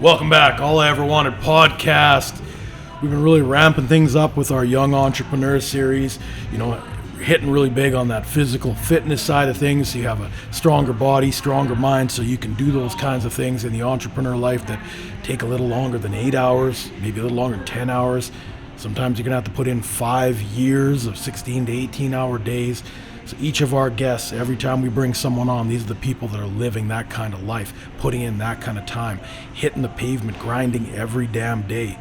Welcome back, All I Ever Wanted podcast. We've been really ramping things up with our Young Entrepreneur series, hitting really big on that physical fitness side of things, so you have a stronger body, stronger mind, so you can do those kinds of things in the entrepreneur life that take a little longer than 8 hours, maybe a little longer than 10 hours. Sometimes you're gonna have to put in 5 years of 16 to 18 hour days. So each of our guests, every time we bring someone on, these are the people that are living that kind of life, putting in that kind of time, hitting the pavement, grinding every damn day.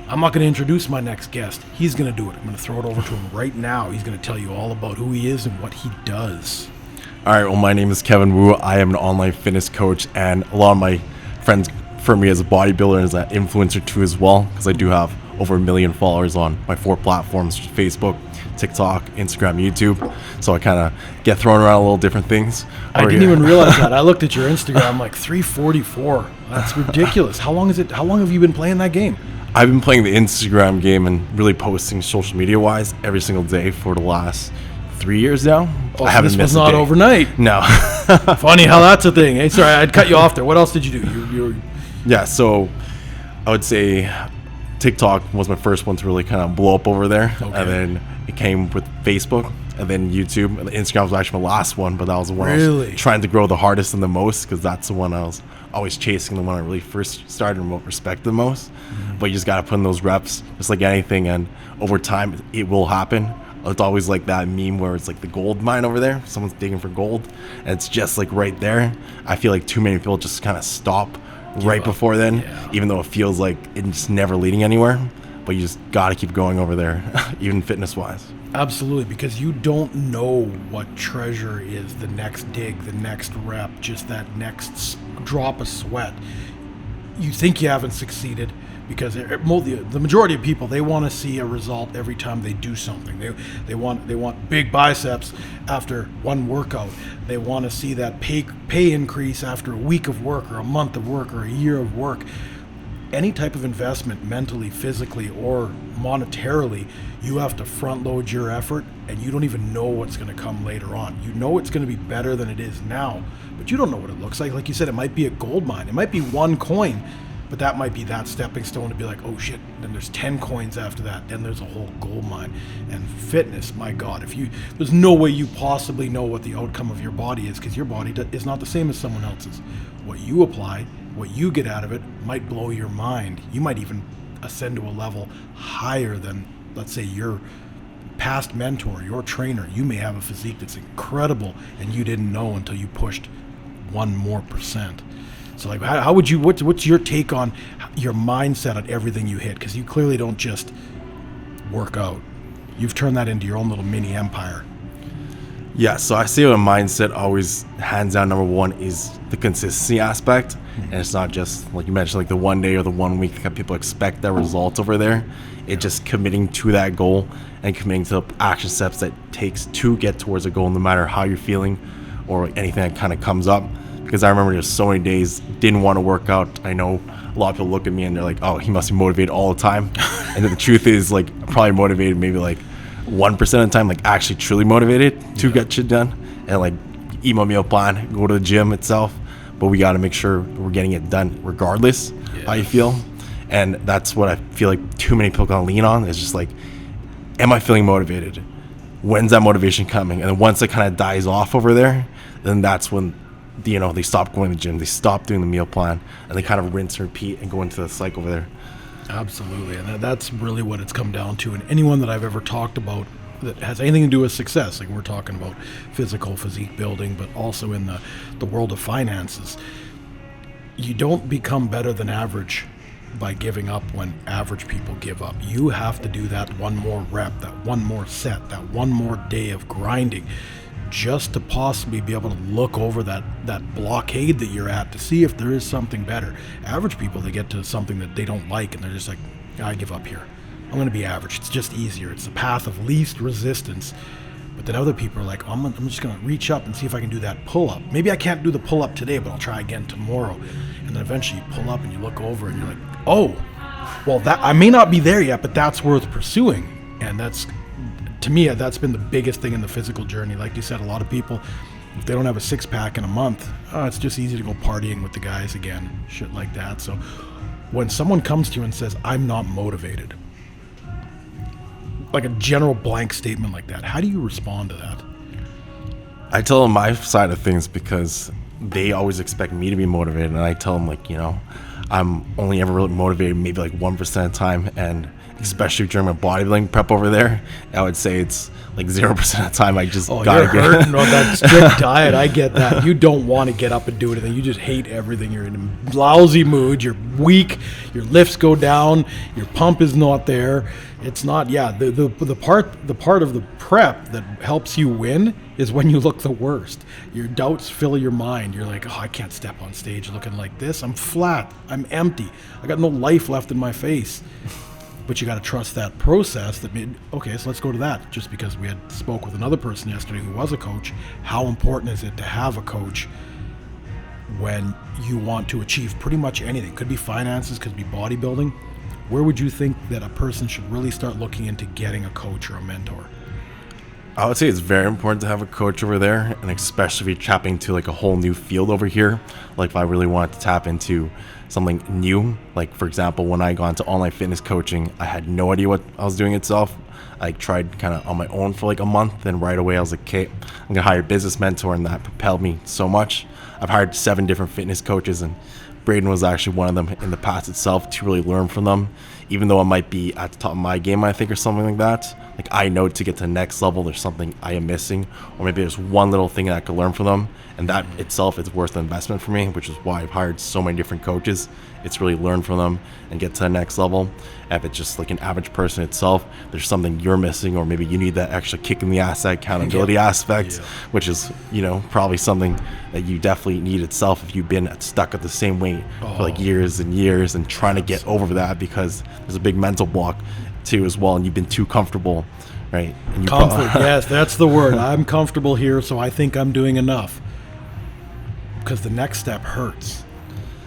I'm not going to introduce my next guest. He's going to do it. I'm going to throw it over to him right now. He's going to tell you all about who he is and what he does. All right, well, my name is Kevin Wu. I am an online fitness coach, and a lot of my friends refer me as a bodybuilder and as an influencer too as well, because I do have over 1 million followers on my 4 platforms: Facebook, TikTok, Instagram, YouTube. So I kind of get thrown around a little different things. I didn't even realize that. I looked at your Instagram, I'm like 344. That's ridiculous. How long have you been playing that game? I've been playing the Instagram game and really posting social media wise every single day for the last 3 years now. I haven't missed a day. This was not overnight. No. Funny how that's a thing. Hey, sorry, I'd cut you off there. What else did you do? Yeah, so I would say TikTok was my first one to really kind of blow up over there. Okay. And then it came with Facebook, and then YouTube, and Instagram was actually my last one, but that was the one I was trying to grow the hardest and the most, because that's the one I was always chasing, the one I really first started and respect the most. Mm-hmm. But you just got to put in those reps, just like anything, and over time it will happen. It's always like that meme where it's like the gold mine over there, someone's digging for gold, and it's just like right there. I feel like too many people just kind of stop right before then, even though it feels like it's never leading anywhere. But you just got to keep going over there, even fitness wise. Absolutely, because you don't know what treasure is the next dig, the next rep, just that next drop of sweat. You think you haven't succeeded because the majority of people, they want to see a result every time they do something. They want big biceps after one workout. They want to see that pay increase after a week of work or a month of work or a year of work. Any type of investment, mentally, physically, or monetarily, you have to front load your effort, and you don't even know what's going to come later on. You know it's going to be better than it is now, but you don't know what it looks like. Like you said, it might be a gold mine. It might be one coin, but that might be that stepping stone to be like, oh shit, then there's 10 coins after that, then there's a whole gold mine. And fitness, my God, there's no way you possibly know what the outcome of your body is, because your body is not the same as someone else's. What you apply, what you get out of it, might blow your mind. You might even ascend to a level higher than, let's say, your past mentor, your trainer. You may have a physique that's incredible and you didn't know until you pushed 1% more. So like, how would you, what's your take on your mindset on everything you hit? Because you clearly don't just work out. You've turned that into your own little mini empire. Yeah, so I say a mindset always, hands down, number one is the consistency aspect. And it's not just, like you mentioned, like the 1 day or the 1 week that people expect that results over there. It's just committing to that goal and committing to action steps that takes to get towards a goal, no matter how you're feeling or anything that kind of comes up. Because I remember there's so many days didn't want to work out. I know a lot of people look at me and they're like, oh, he must be motivated all the time. And then the truth is, like, I'm probably motivated maybe like 1% of the time, like actually truly motivated to get shit done and like eat my meal plan, go to the gym itself. But we got to make sure we're getting it done regardless how you feel. And that's what I feel like too many people can lean on. It's just like, am I feeling motivated? When's that motivation coming? And then once it kind of dies off over there, then that's when they stop going to the gym, they stop doing the meal plan, and they kind of rinse and repeat and go into the cycle over there. Absolutely, and that's really what it's come down to. And anyone that I've ever talked about that has anything to do with success, like we're talking about physique building, but also in the world of finances, you don't become better than average by giving up when average people give up. You have to do that one more rep, that one more set, that one more day of grinding, just to possibly be able to look over that blockade that you're at to see if there is something better. Average people, they get to something that they don't like and they're just like, I give up here. I'm going to be average. It's just easier. It's the path of least resistance. But then other people are like, I'm just going to reach up and see if I can do that pull-up. Maybe I can't do the pull-up today, but I'll try again tomorrow. And then eventually you pull up and you look over and you're like, oh, well, that I may not be there yet, but that's worth pursuing. And that's, to me, that's been the biggest thing in the physical journey. Like you said, a lot of people, If they don't have a six-pack in a month, it's just easy to go partying with the guys again, shit like that. So when someone comes to you and says, I'm not motivated, like a general blank statement like that, how do you respond to that? I tell them my side of things because they always expect me to be motivated, and I tell them, like, you know, I'm only ever really motivated maybe like 1% of the time, and especially during my bodybuilding prep over there, I would say it's like 0% of the time I just gotta you're hurting on that strict diet. I get that. You don't want to get up and do anything. You just hate everything. You're in a lousy mood. You're weak. Your lifts go down. Your pump is not there. It's not. Yeah. The part of the prep that helps you win is when you look the worst. Your doubts fill your mind. You're like, oh, I can't step on stage looking like this. I'm flat. I'm empty. I got no life left in my face. But you got to trust that process that made, okay, so let's go to that. Just because we had spoke with another person yesterday who was a coach, how important is it to have a coach when you want to achieve pretty much anything? Could be finances, could be bodybuilding. Where would you think that a person should really start looking into getting a coach or a mentor? I would say it's very important to have a coach over there, and especially if you're tapping into like a whole new field over here. Like if I really wanted to tap into something new, like for example, when I got into online fitness coaching, I had no idea what I was doing itself. I tried kind of on my own for like a month, then right away I was like, okay, I'm gonna hire a business mentor, and that propelled me so much. I've hired 7 different fitness coaches, and Braden was actually one of them in the past itself, to really learn from them. Even though I might be at the top of my game, I think, or something like that, like I know to get to the next level, there's something I am missing, or maybe there's one little thing that I could learn from them, and that itself is worth the investment for me, which is why I've hired so many different coaches. It's really learn from them and get to the next level. And if it's just like an average person itself, there's something you're missing, or maybe you need that extra kick in the ass, that accountability aspect, which is, you know, probably something that you definitely need itself if you've been stuck at the same weight for like years and years and trying to get over that, because there's a big mental block too as well, and you've been too comfortable, right? And you Comfort, yes, that's the word. I'm comfortable here, so I think I'm doing enough. Because the next step hurts.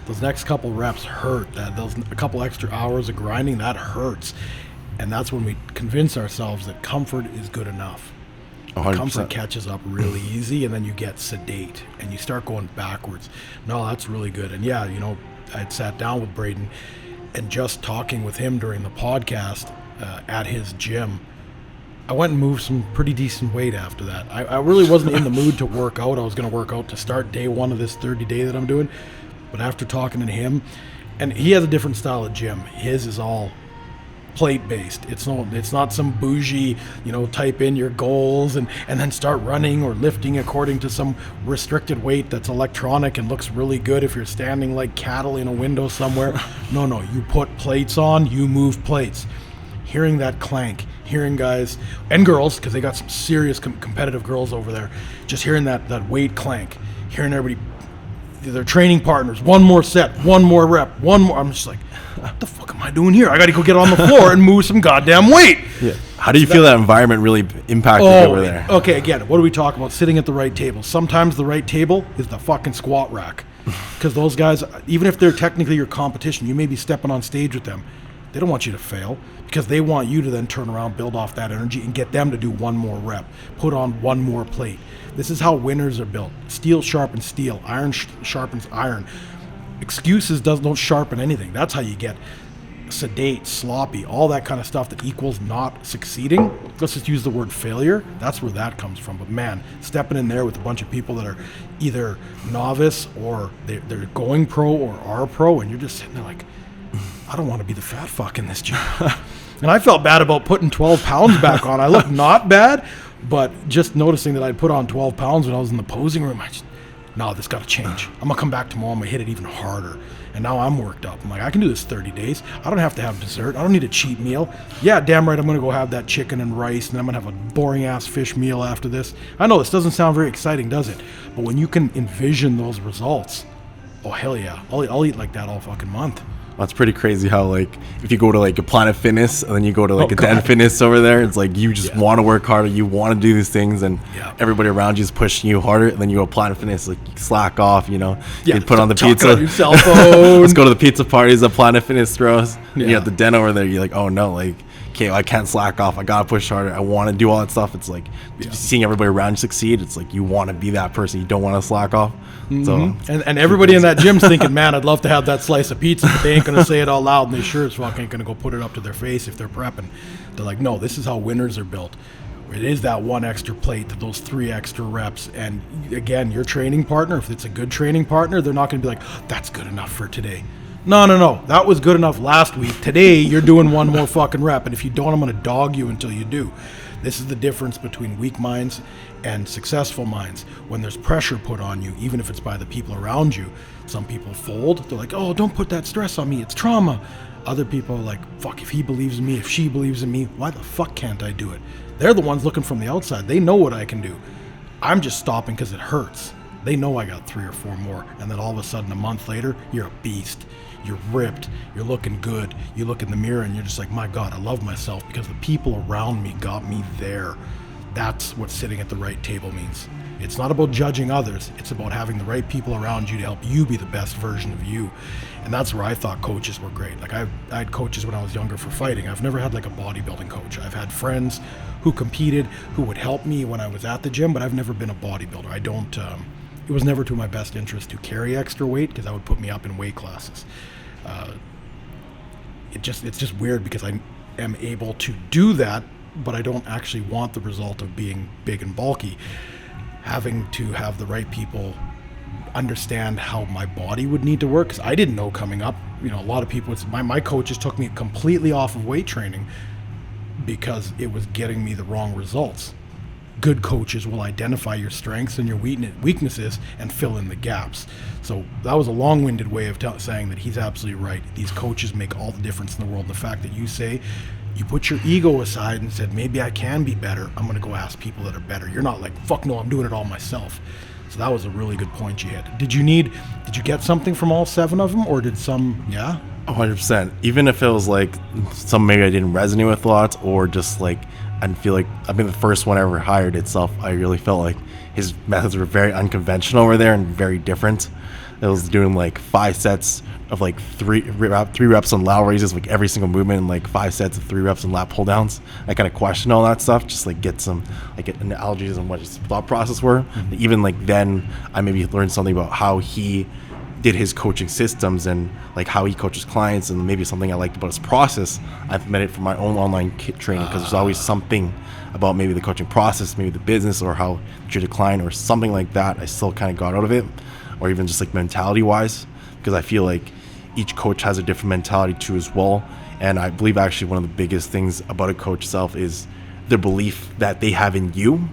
Those next couple reps hurt. Those a couple extra hours of grinding, that hurts. And that's when we convince ourselves that comfort is good enough. 100%. Comfort catches up really easy, and then you get sedate and you start going backwards. No, that's really good. And yeah, you know, I'd sat down with Braden, and just talking with him during the podcast at his gym, I went and moved some pretty decent weight after that. I really wasn't in the mood to work out. I was going to work out to start day 1 of this 30-day that I'm doing. But after talking to him, and he has a different style of gym. His is all plate-based. It's not some bougie, you know, type in your goals and then start running or lifting according to some restricted weight that's electronic and looks really good if you're standing like cattle in a window somewhere. No, you put plates on, you move plates. Hearing that clank, hearing guys and girls, because they got some serious competitive girls over there, just hearing that weight clank, hearing everybody, their training partners, one more set, one more rep, one more. I'm just like, what the fuck am I doing here? I got to go get on the floor and move some goddamn weight. Yeah. How do you feel that environment really impacted over there? Okay, again, what do we talk about? Sitting at the right table. Sometimes the right table is the fucking squat rack. Because those guys, even if they're technically your competition, you may be stepping on stage with them. They don't want you to fail, because they want you to then turn around, build off that energy, and get them to do one more rep, put on one more plate. This is how winners are built. Steel sharpens steel. Iron sharpens iron. Excuses don't sharpen anything. That's how you get sedate, sloppy, all that kind of stuff that equals not succeeding. Let's just use the word failure. That's where that comes from. But man, stepping in there with a bunch of people that are either novice or they're going pro or are pro, and you're just sitting there like, I don't want to be the fat fuck in this gym. And I felt bad about putting 12 pounds back on. I looked not bad, but just noticing that I'd put on 12 pounds when I was in the posing room, no, this got to change. I'm going to come back tomorrow. I'm going to hit it even harder. And now I'm worked up. I'm like, I can do this 30 days. I don't have to have dessert. I don't need a cheat meal. Yeah, damn right, I'm going to go have that chicken and rice, and I'm going to have a boring-ass fish meal after this. I know this doesn't sound very exciting, does it? But when you can envision those results, oh, hell yeah. I'll eat like that all fucking month. That's pretty crazy how, like, if you go to like a Planet Fitness and then you go to like Den Fitness over there, it's like you just want to work harder, you want to do these things, and everybody around you is pushing you harder. And then you go to Planet Fitness, like, you slack off, you know, you put on the pizza. On your cell phone. Let's go to the pizza parties that Planet Fitness throws. You have the Den over there, you're like, oh no, like, okay, I can't slack off. I got to push harder. I want to do all that stuff. It's like seeing everybody around you succeed. It's like you want to be that person. You don't want to slack off. So and everybody in that gym's thinking, man, I'd love to have that slice of pizza, but they ain't going to say it out loud, and they sure as fuck ain't going to go put it up to their face if they're prepping. They're like, no, this is how winners are built. It is that one extra plate, those 3 extra reps. And again, your training partner, if it's a good training partner, they're not going to be like, that's good enough for today. No. That was good enough last week. Today, you're doing one more fucking rep. And if you don't, I'm going to dog you until you do. This is the difference between weak minds and successful minds. When there's pressure put on you, even if it's by the people around you, some people fold. They're like, oh, don't put that stress on me. It's trauma. Other people are like, fuck, if he believes in me, if she believes in me, why the fuck can't I do it? They're the ones looking from the outside. They know what I can do. I'm just stopping because it hurts. They know I got 3 or 4 more. And then all of a sudden, a month later, you're a beast. You're ripped. You're looking good. You look in the mirror and you're just like, my God, I love myself because the people around me got me there. That's what sitting at the right table means. It's not about judging others. It's about having the right people around you to help you be the best version of you. And that's where I thought coaches were great. Like I had coaches when I was younger for fighting. I've never had like a bodybuilding coach. I've had friends who competed, who would help me when I was at the gym, but I've never been a bodybuilder. I don't, it was never to my best interest to carry extra weight because that would put me up in weight classes. It's just weird because I am able to do that, but I don't actually want the result of being big and bulky. Having to have the right people understand how my body would need to work, because I didn't know coming up. You know, a lot of people, my coaches took me completely off of weight training because it was getting me the wrong results. Good coaches will identify your strengths and your weaknesses and fill in the gaps. So that was a long-winded way of saying that he's absolutely right. These coaches make all the difference in the world. The fact that you say, you put your ego aside and said, maybe I can be better. I'm going to go ask people that are better. You're not like, fuck no, I'm doing it all myself. So that was a really good point you hit. Did you get something from all 7 of them, or did some, yeah? 100%. Even if it was like some maybe I didn't resonate with a lot, or just like I feel like I've been the first one I ever hired itself. I really felt like his methods were very unconventional over there and very different. It was doing like 5 sets of like 3 reps on lateral raises, like every single movement, and like 5 sets of 3 reps on lat pull downs. I kind of question all that stuff, just like get some like analogies on what his thought process were. Mm-hmm. Even like then I maybe learned something about how he did his coaching systems and like how he coaches clients, and maybe something I liked about his process I've made it for my own online training, because there's always something about maybe the coaching process, maybe the business, or how you treat a client or something like that I still kind of got out of it, or even just like mentality wise, because I feel like each coach has a different mentality too as well. And I believe actually one of the biggest things about a coach itself is the belief that they have in you.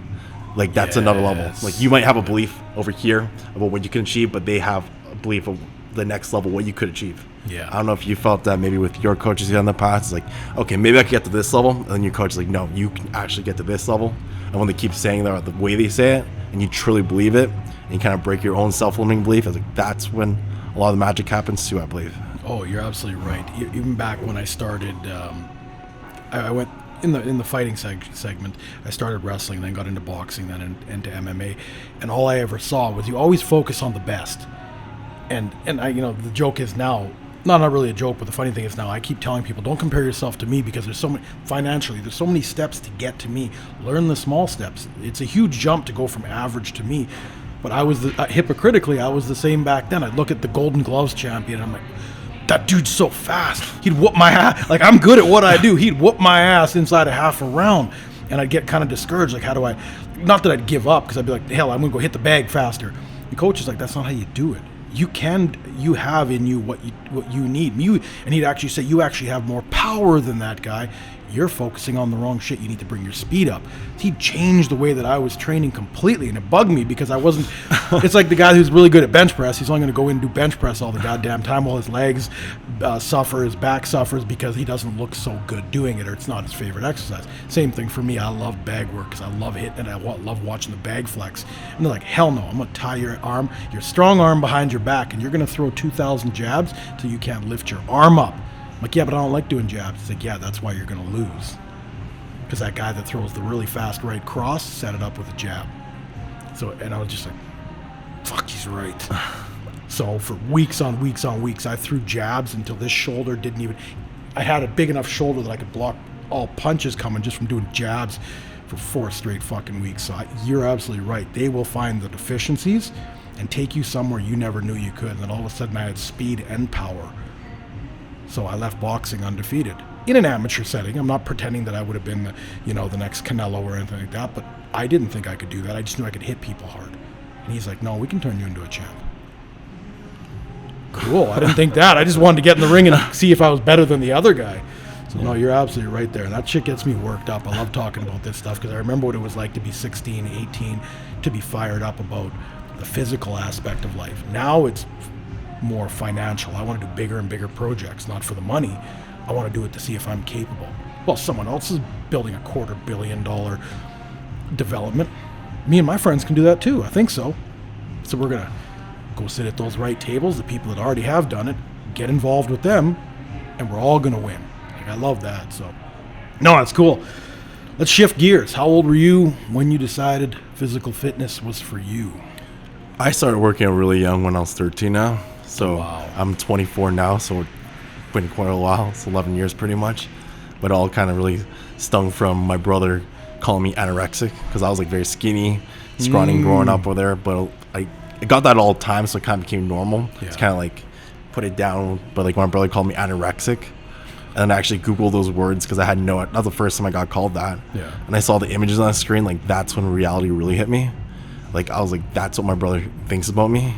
Like that's another level. Like you might have a belief over here about what you can achieve, but they have a belief of the next level, what you could achieve. Yeah. I don't know if you felt that maybe with your coaches in the past. It's like, okay, maybe I could get to this level. And then your coach is like, no, you can actually get to this level. And when they keep saying that the way they say it, and you truly believe it, and you kind of break your own self-limiting belief, I was like, that's when a lot of the magic happens too, I believe. Oh, you're absolutely right. Even back when I started, I went in the fighting segment. I started wrestling, then got into boxing, then into MMA, and all I ever saw was you always focus on the best. And I, you know, the joke is now, not really a joke, but the funny thing is now I keep telling people, don't compare yourself to me, because there's so many, financially, there's so many steps to get to me. Learn the small steps. It's a huge jump to go from average to me. But I was hypocritically, I was the same back then. I'd look at the Golden Gloves champion, and I'm like, that dude's so fast. He'd whoop my ass. Like, I'm good at what I do. He'd whoop my ass inside a half a round. And I'd get kind of discouraged. Like, how do I, not that I'd give up, because I'd be like, hell, I'm going to go hit the bag faster. The coach is like, that's not how you do it. You have in you what you need. And he'd actually say, you actually have more power than that guy. You're focusing on the wrong shit. You need to bring your speed up. He changed the way that I was training completely, and it bugged me because I wasn't. It's like the guy who's really good at bench press. He's only going to go in and do bench press all the goddamn time while his legs suffer, his back suffers because he doesn't look so good doing it, or it's not his favorite exercise. Same thing for me. I love bag work because I love hitting it. I love watching the bag flex. And they're like, hell no, I'm going to tie your arm, your strong arm behind your back, and you're going to throw 2,000 jabs till you can't lift your arm up. I'm like, yeah, but I don't like doing jabs. It's like, yeah, that's why you're going to lose. Because that guy that throws the really fast right cross set it up with a jab. So, and I was just like, fuck, he's right. So for weeks on weeks on weeks, I threw jabs until this shoulder didn't even, I had a big enough shoulder that I could block all punches coming just from doing jabs for 4 straight fucking weeks. So you're absolutely right. They will find the deficiencies and take you somewhere you never knew you could. And then all of a sudden I had speed and power. So I left boxing undefeated in an amateur setting. I'm not pretending that I would have been the next Canelo or anything like that, but I didn't think I could do that. I just knew I could hit people hard. And he's like, no, we can turn you into a champ. Cool. I didn't think that. I just wanted to get in the ring and see if I was better than the other guy. So no, you're absolutely right there. And that shit gets me worked up. I love talking about this stuff because I remember what it was like to be 16, 18, to be fired up about the physical aspect of life. Now it's more financial. I want to do bigger and bigger projects, not for the money. I want to do it to see if I'm capable. Well, someone else is building a $250 million development. Me and my friends can do that too. I think so. So we're going to go sit at those right tables, the people that already have done it, get involved with them, and we're all going to win. Like, I love that. So, no, that's cool. Let's shift gears. How old were you when you decided physical fitness was for you? I started working out really young when I was 13 now. So Wow. I'm 24 now, so it's been quite a while. It's 11 years pretty much. But it all kind of really stung from my brother calling me anorexic because I was like very skinny, scrawny growing up over there. But I got that all the time, so it kind of became normal. Yeah. It's kind of like put it down. But like my brother called me anorexic. And I actually Googled those words because I had no, that was the first time I got called that. Yeah. And I saw the images on the screen, like that's when reality really hit me. Like I was like, that's what my brother thinks about me.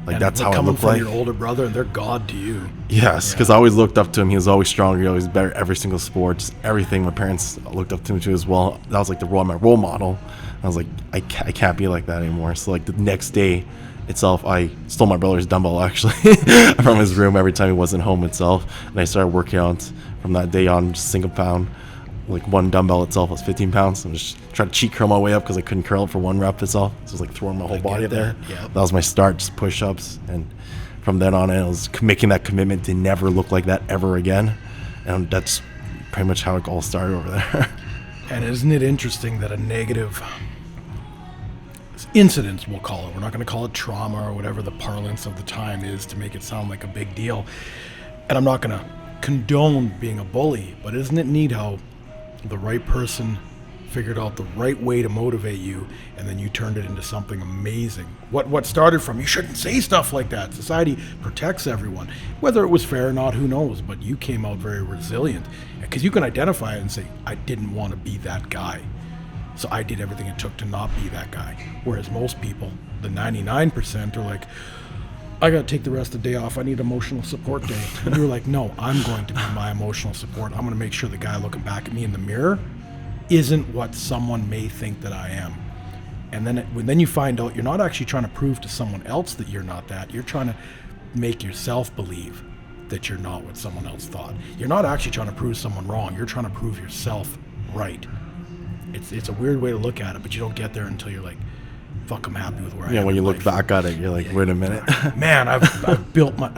Like And that's how I coming look from like. your older brother, and they're God to you. Yes, because I always looked up to him. He was always stronger. He was better at every single sport, just everything. My parents looked up to him too as well. That was like my role model. I was like, I can't be like that anymore. So like the next day itself, I stole my brother's dumbbell actually from his room every time he wasn't home itself. And I started working out from that day on, just single pound. Like one dumbbell itself was 15 pounds. I'm just trying to cheat curl my way up because I couldn't curl it for one rep itself. So it was like throwing my whole body up there. Yeah. That was my start, just push-ups. And from then on, I was making that commitment to never look like that ever again. And that's pretty much how it all started over there. And isn't it interesting that a negative incident, we'll call it, we're not going to call it trauma or whatever the parlance of the time is to make it sound like a big deal. And I'm not going to condone being a bully, but isn't it neat how the right person figured out the right way to motivate you, and then you turned it into something amazing. What started from, you shouldn't say stuff like that. Society protects everyone. Whether it was fair or not, who knows? But you came out very resilient, because you can identify it and say, I didn't want to be that guy. So I did everything it took to not be that guy. Whereas most people, the 99%, are like, I got to take the rest of the day off. I need emotional support day. And you were like, no, I'm going to be my emotional support. I'm going to make sure the guy looking back at me in the mirror isn't what someone may think that I am. And then you find out you're not actually trying to prove to someone else that you're not that. You're trying to make yourself believe that you're not what someone else thought. You're not actually trying to prove someone wrong. You're trying to prove yourself right. It's a weird way to look at it, but you don't get there until you're like, fuck, I'm happy with where I am. Yeah, when you in look life. back at it, you're like, wait a minute. Man, I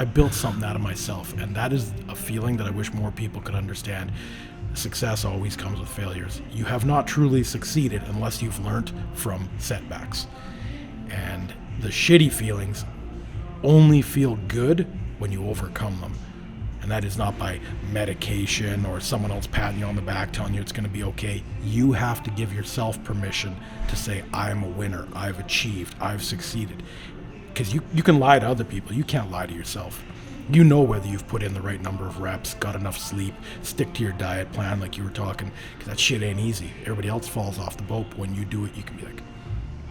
built something out of myself, and that is a feeling that I wish more people could understand. Success always comes with failures. You have not truly succeeded unless you've learned from setbacks. And the shitty feelings only feel good when you overcome them. And that is not by medication or someone else patting you on the back telling you it's going to be okay. You have to give yourself permission to say, I'm a winner, I've achieved, I've succeeded. Because you can lie to other people, you can't lie to yourself. You know whether you've put in the right number of reps, got enough sleep, stick to your diet plan like you were talking, because that shit ain't easy. Everybody else falls off the boat, but when you do it, you can be like,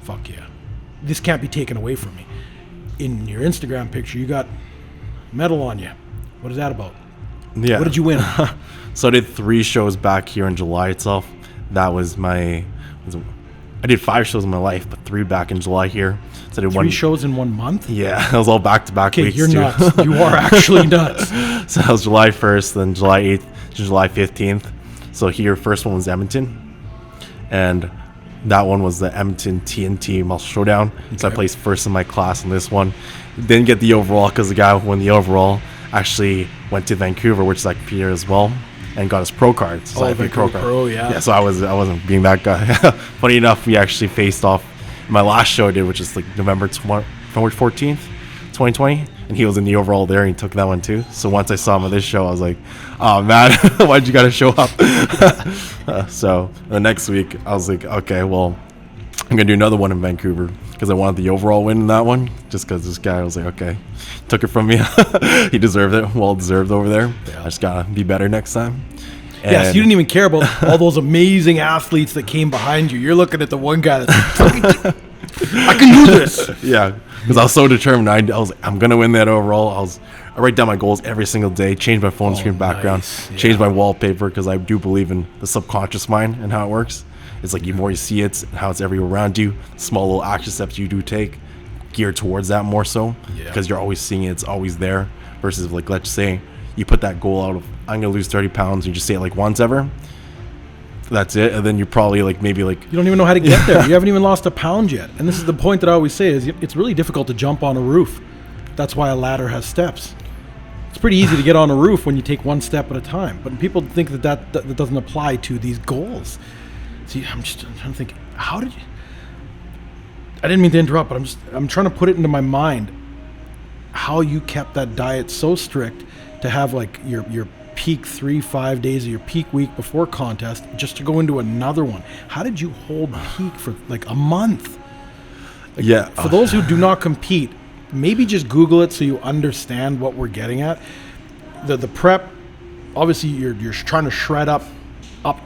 fuck yeah. This can't be taken away from me. In your Instagram picture, you got medal on you. What is that about? Yeah. What did you win? So I did 3 shows back here in July itself. That was I did 5 shows in my life, but 3 back in July here. So I did 3 shows in 1 month? Yeah, it was all back-to-back Okay, weeks you're too. nuts. You are actually nuts. So that was July 1st, then July 8th to July 15th. So here, first one was Edmonton. And that one was the Edmonton TNT Muscle Showdown. So I placed first in my class in this one. Didn't get the overall because the guy who won the overall actually went to Vancouver, which is like Pierre as well, and got his pro card. So I had a Vancouver Pro, yeah. Yeah, so I wasn't being that guy. Funny enough, we actually faced off in my last show I did, which is like November 14th, 2020, and he was in the overall there, and he took that one too. So once I saw him at this show, I was like, oh man, why'd you gotta show up? So the next week I was like, okay, well, I'm gonna do another one in Vancouver because I wanted the overall win in that one. Just because this guy, I was like, okay, took it from me. He deserved it, well deserved over there. I just gotta be better next time. Yes, you didn't even care about all those amazing athletes that came behind you. You're looking at the one guy that's like, I can do this. Yeah, because I was so determined. I was like, I'm gonna win that overall. I write down my goals every single day, change my phone screen background, change my wallpaper, because I do believe in the subconscious mind and how it works. It's like you more you see it, how it's everywhere around you, small little action steps you do take, geared towards that more so, because you're always seeing it, it's always there. Versus like, let's say you put that goal out of, I'm gonna lose 30 pounds, and you just say it like once ever. That's it, and then you're probably like, maybe like, you don't even know how to get there. You haven't even lost a pound yet. And this is the point that I always say, is it's really difficult to jump on a roof. That's why a ladder has steps. It's pretty easy to get on a roof when you take one step at a time, but people think that doesn't apply to these goals. See, I'm trying to think, how did you, I didn't mean to interrupt, but I'm trying to put it into my mind how you kept that diet so strict to have like your peak 3-5 days of your peak week before contest, just to go into another one. How did you hold peak for like a month? yeah. For those who do not compete, maybe just Google it so you understand what we're getting at. The prep, obviously you're trying to shred up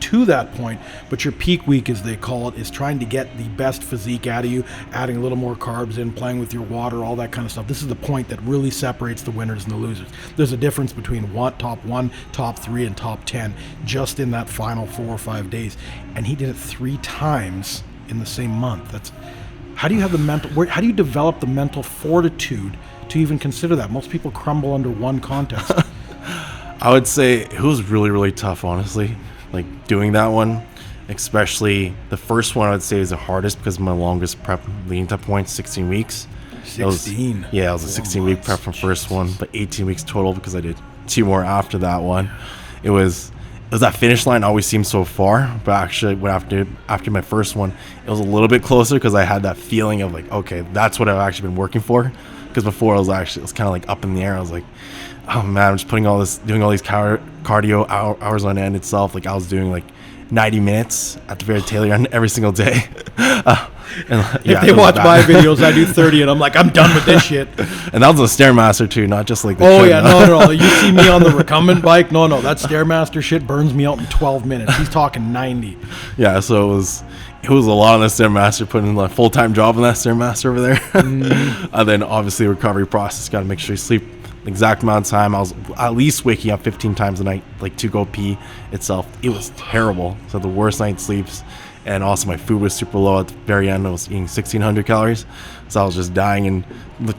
to that point, but your peak week, as they call it, is trying to get the best physique out of you, adding a little more carbs in, playing with your water, all that kind of stuff. This is the point that really separates the winners and the losers. There's a difference between top 1, top 3, and top 10 just in that final 4 or 5 days, and he did it 3 times in the same month. That's how do you have the mental, how do you develop the mental fortitude to even consider that? Most people crumble under one contest. I would say it was really, really tough, honestly. Like doing that one, especially the first one, I would say is the hardest because my longest prep leading to point, 16 weeks. 16. It was a 16-week prep from first one, but 18 weeks total because I did 2 more after that one. It was that finish line always seemed so far, but actually after my first one, it was a little bit closer because I had that feeling of like, okay, that's what I've actually been working for. Because before it was kind of like up in the air. I was like, oh man, I'm just doing all these cardio hours on end itself. Like I was doing like 90 minutes at the very tail end every single day. If they watch my videos, I do 30, and I'm like, I'm done with this shit. And that was a Stairmaster too, not just like the no. You see me on the recumbent bike? No, that Stairmaster shit burns me out in 12 minutes. He's talking 90. Yeah, so it was a lot on the Stairmaster, putting in a full-time job on that Stairmaster over there. And then obviously recovery process, got to make sure you sleep the exact amount of time. I was at least waking up 15 times a night, like to go pee itself. It was terrible. So the worst night's sleeps. And also my food was super low at the very end. I was eating 1,600 calories. So I was just dying and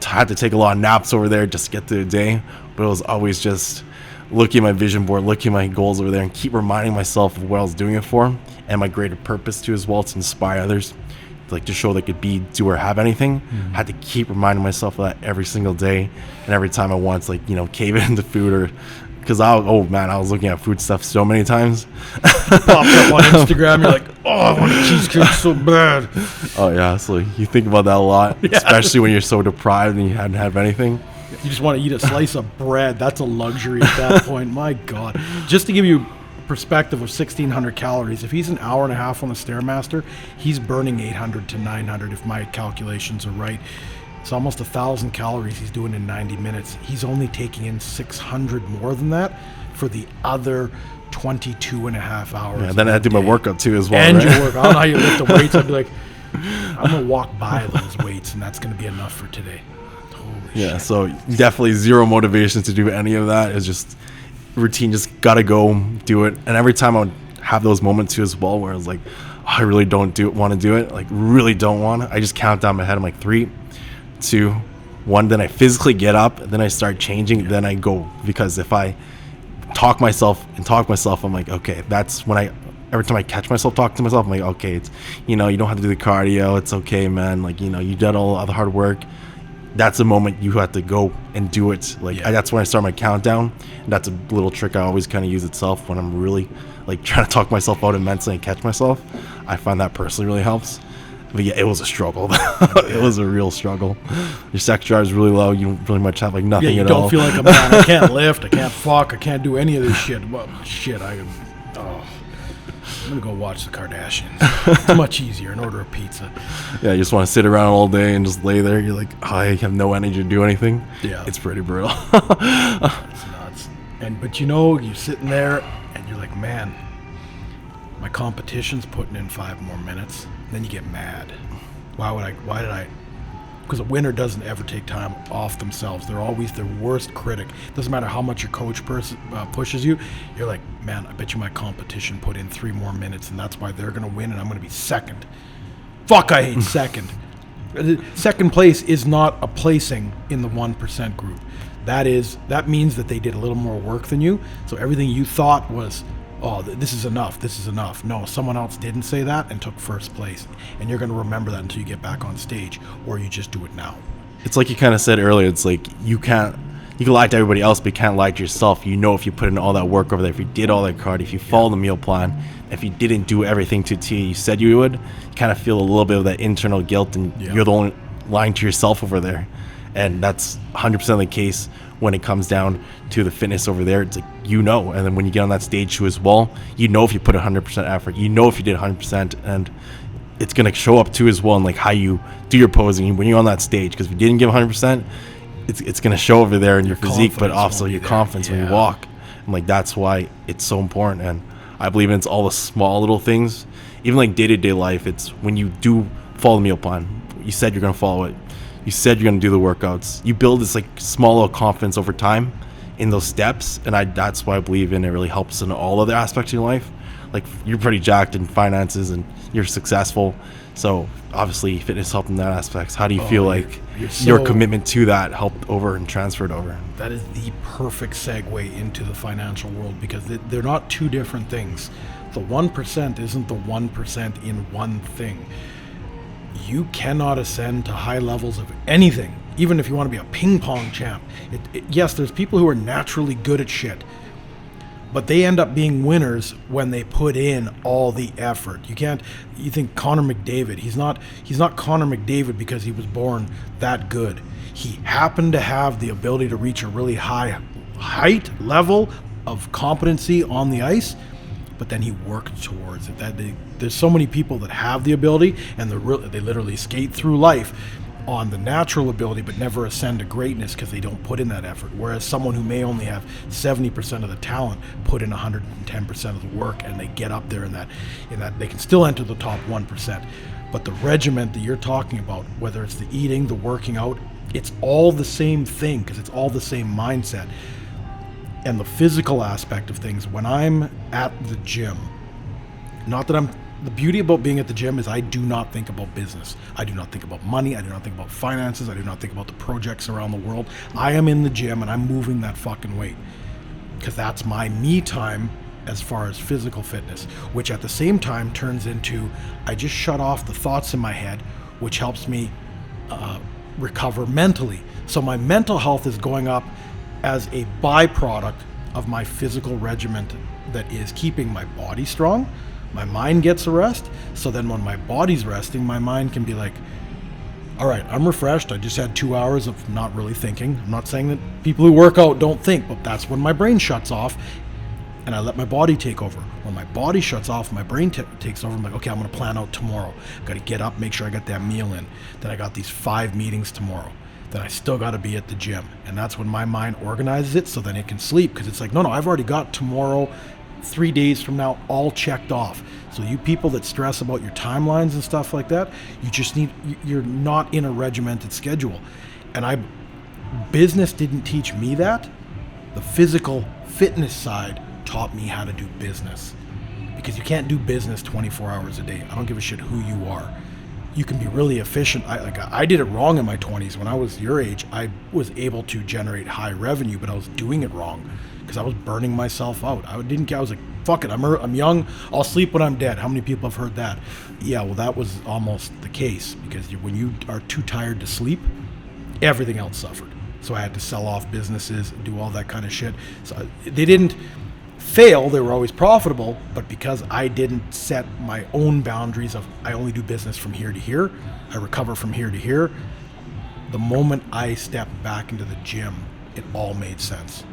had to take a lot of naps over there just to get through the day. But it was always just looking at my vision board, looking at my goals over there, and keep reminding myself of what I was doing it for, and my greater purpose too as well, to inspire others, like to show they could be, do, or have anything. Had to keep reminding myself of that every single day, and every time I want to, like, cave into food, or because I was looking at food stuff so many times. Pops up on Instagram, you're like, oh, I want a cheesecake so bad. Oh yeah, so you think about that a lot, especially when you're so deprived and you hadn't had anything. You just want to eat a slice of bread. That's a luxury at that point. My God. Just to give you perspective of 1,600 calories, if he's an hour and a half on the Stairmaster, he's burning 800 to 900 if my calculations are right. It's almost 1,000 calories he's doing in 90 minutes. He's only taking in 600 more than that for the other 22 and a half hours. Yeah, then I had to do my workout too as well. And right? your work. I don't know how you lift the weights. I'd be like, I'm going to walk by those weights, and that's going to be enough for today. Yeah, so definitely zero motivation to do any of that. It's just routine, just gotta go do it. And every time I would have those moments too as well, where I was like, oh, I really don't want to do it, like really don't want to. I just count down my head. I'm like 3, 2, 1. Then I physically get up, and then I start changing. Then I go, because if I talk myself, I'm like, okay, that's when every time I catch myself talking to myself, I'm like, okay, it's, you don't have to do the cardio. It's okay, man. Like, you did all the hard work. That's the moment you have to go and do it. That's when I start my countdown. And that's a little trick I always kind of use itself when I'm really like trying to talk myself out immensely and catch myself. I find that personally really helps. But yeah, it was a struggle. It was a real struggle. Your sex drive is really low. You don't really much have like nothing Yeah, you at don't all. feel like a man. I can't lift. I can't fuck. I can't do any of this shit. Well, shit, I'm gonna go watch the Kardashians. It's much easier and order a pizza. Yeah, you just want to sit around all day and just lay there. You're like, I have no energy to do anything. Yeah. It's pretty brutal. It's nuts. But you're sitting there and you're like, man, my competition's putting in 5 more minutes. Then you get mad. Why did I? Because a winner doesn't ever take time off themselves. They're always their worst critic. Doesn't matter how much your coach pushes you. You're like, man, I bet you my competition put in 3 more minutes, and that's why they're going to win, and I'm going to be second. Fuck, I hate second. Second place is not a placing in the 1% group. That means that they did a little more work than you. So everything you thought was, oh, this is enough. No, someone else didn't say that and took first place. And you're going to remember that until you get back on stage, or you just do it now. It's like you kind of said earlier. It's like you can lie to everybody else, but you can't lie to yourself. You know, if you put in all that work over there, if you did all that cardio, if you follow the meal plan, if you didn't do everything to T you said you would, you kind of feel a little bit of that internal guilt, and you're the only lying to yourself over there. And that's 100% the case when it comes down to the fitness over there. It's like, and then when you get on that stage too as well, if you put 100% effort, if you did 100%, and it's going to show up too as well in like how you do your posing when you're on that stage. Because if you didn't give 100%, it's going to show over there in your physique, but also your confidence when you walk. And like, that's why it's so important. And I believe it's all the small little things, even like day-to-day life. It's when you do follow the meal plan, you said you're going to follow it. You said you're going to do the workouts. You build this like small little confidence over time in those steps. And that's why I believe in it really helps in all other aspects of your life. Like, you're pretty jacked in finances and you're successful. So obviously fitness helped in that aspect. How do you feel like your commitment to that helped over and transferred over? That is the perfect segue into the financial world, because they're not two different things. The 1% isn't the 1% in one thing. You cannot ascend to high levels of anything, even if you want to be a ping pong champ. Yes, there's people who are naturally good at shit, but they end up being winners when they put in all the effort. You think Connor McDavid, he's not Connor McDavid because he was born that good. He happened to have the ability to reach a really high height level of competency on the ice, but then he worked towards it. There's so many people that have the ability, and they literally skate through life on the natural ability, but never ascend to greatness because they don't put in that effort. Whereas someone who may only have 70% of the talent put in 110% of the work, and they get up there in that they can still enter the top 1%. But the regiment that you're talking about, whether it's the eating, the working out, it's all the same thing, because it's all the same mindset. And the physical aspect of things, when I'm at the gym, the beauty about being at the gym is I do not think about business. I do not think about money. I do not think about finances. I do not think about the projects around the world. I am in the gym and I'm moving that fucking weight, because that's my me time as far as physical fitness, which at the same time turns into, I just shut off the thoughts in my head, which helps me recover mentally. So my mental health is going up as a byproduct of my physical regimen that is keeping my body strong. My mind gets a rest. So then when my body's resting, my mind can be like, all right, I'm refreshed. I just had 2 hours of not really thinking. I'm not saying that people who work out don't think, but that's when my brain shuts off and I let my body take over. When my body shuts off, my brain takes over. I'm like, okay, I'm going to plan out tomorrow. Got to get up, make sure I got that meal in. Then I got these 5 meetings tomorrow. Then I still got to be at the gym. And that's when my mind organizes it so then it can sleep, because it's like, no, I've already got tomorrow, 3 days from now, all checked off. So you people that stress about your timelines and stuff like that, you're not in a regimented schedule. And business didn't teach me that. The physical fitness side taught me how to do business, because you can't do business 24 hours a day. I don't give a shit who you are. You can be really efficient. I did it wrong in my 20s. When I was your age, I was able to generate high revenue, but I was doing it wrong because I was burning myself out. I was like, fuck it, I'm young, I'll sleep when I'm dead. How many people have heard that? Yeah, well, that was almost the case, because when you are too tired to sleep, everything else suffered. So I had to sell off businesses, do all that kind of shit. So they didn't fail, they were always profitable, but because I didn't set my own boundaries of I only do business from here to here, I recover from here to here, the moment I stepped back into the gym, it all made sense.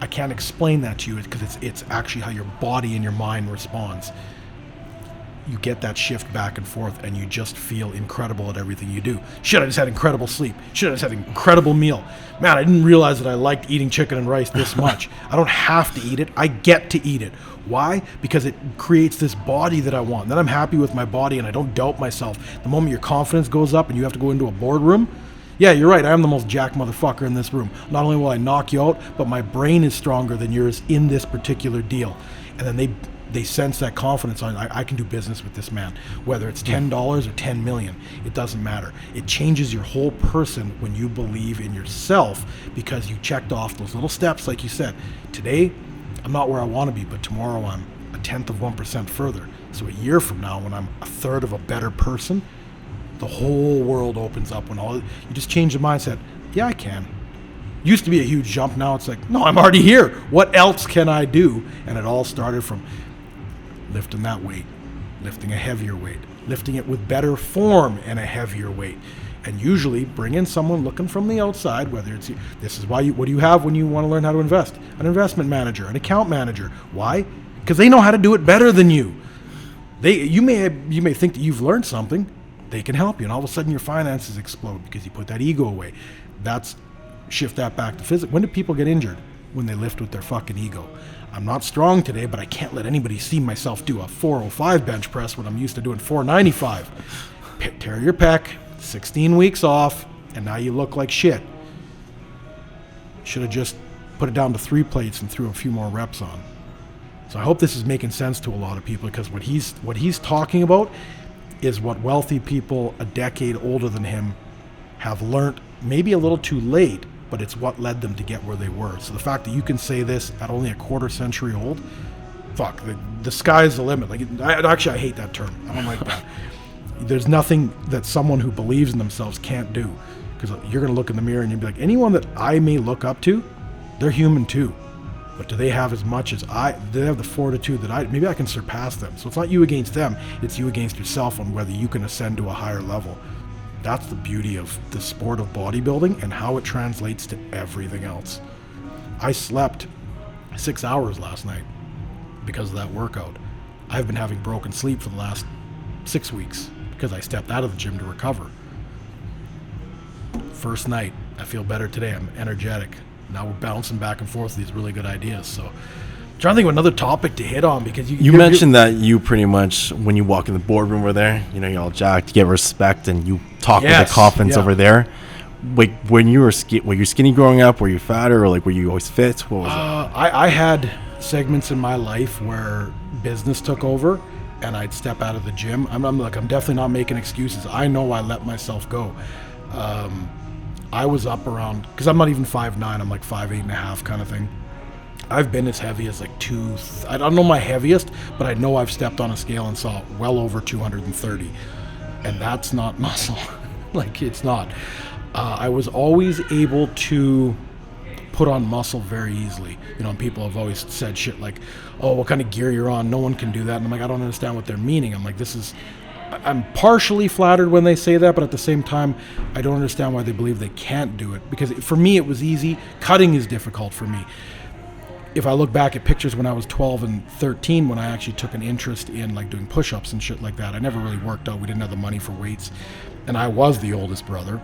I can't explain that to you because it's actually how your body and your mind responds. You get that shift back and forth and you just feel incredible at everything you do. Shit, I just had incredible sleep. Shit, I just had an incredible meal. Man, I didn't realize that I liked eating chicken and rice this much. I don't have to eat it. I get to eat it. Why? Because it creates this body that I want. Then I'm happy with my body and I don't doubt myself. The moment your confidence goes up and you have to go into a boardroom, yeah, you're right. I am the most jacked motherfucker in this room. Not only will I knock you out, but my brain is stronger than yours in this particular deal. And then they sense that confidence on, I can do business with this man. Whether it's $10 or 10 million, it doesn't matter. It changes your whole person when you believe in yourself because you checked off those little steps, like you said. Today, I'm not where I want to be, but tomorrow I'm 1/10 of 1% further. So a year from now, when I'm 1/3 of a better person, the whole world opens up. When you just change the mindset. Yeah, I can. Used to be a huge jump. Now it's like, no, I'm already here. What else can I do? And it all started from lifting that weight, lifting a heavier weight, lifting it with better form and a heavier weight. And usually bring in someone looking from the outside, whether it's, this is why what do you have when you want to learn how to invest? An investment manager, an account manager. Why? Because they know how to do it better than you. You may think that you've learned something. They can help you, and all of a sudden your finances explode because you put that ego away. Shift that back to physics. When do people get injured? When they lift with their fucking ego. I'm not strong today, but I can't let anybody see myself do a 405 bench press when I'm used to doing 495. Tear your pec, 16 weeks off, and now you look like shit. Should have just put it down to 3 plates and threw a few more reps on. So I hope this is making sense to a lot of people, because what he's talking about is what wealthy people a decade older than him have learned, maybe a little too late, but it's what led them to get where they were. So the fact that you can say this at only a quarter century old, fuck, the sky's the limit. I hate that term. I don't like that. There's nothing that someone who believes in themselves can't do, because you're going to look in the mirror and you'll be like, anyone that I may look up to, they're human too. But do they have as much as they have the fortitude that maybe I can surpass them. So it's not you against them, it's you against yourself on whether you can ascend to a higher level. That's the beauty of the sport of bodybuilding and how it translates to everything else. I slept 6 hours last night because of that workout. I've been having broken sleep for the last 6 weeks because I stepped out of the gym to recover. First night, I feel better today. I'm energetic. Now we're bouncing back and forth with these really good ideas. So I'm trying to think of another topic to hit on, because you mentioned that you pretty much, when you walk in the boardroom over there, you're all jacked, you get respect, and you talk with the confidence over there. Like, when you were you skinny growing up? Were you fatter, or were you always fit? What was it? I had segments in my life where business took over and I'd step out of the gym. I'm definitely not making excuses. I know I let myself go. I was up around, because I'm not even 5'9", I'm like 5'8.5" kind of thing. I've been as heavy as I don't know my heaviest, but I know I've stepped on a scale and saw well over 230. And that's not muscle. It's not. I was always able to put on muscle very easily. And people have always said shit like, oh, what kind of gear you're on? No one can do that. And I'm like, I don't understand what they're meaning. I'm like, I'm partially flattered when they say that, but at the same time, I don't understand why they believe they can't do it. Because for me, it was easy. Cutting is difficult for me. If I look back at pictures when I was 12 and 13, when I actually took an interest in doing push-ups and shit like that, I never really worked out. We didn't have the money for weights, and I was the oldest brother.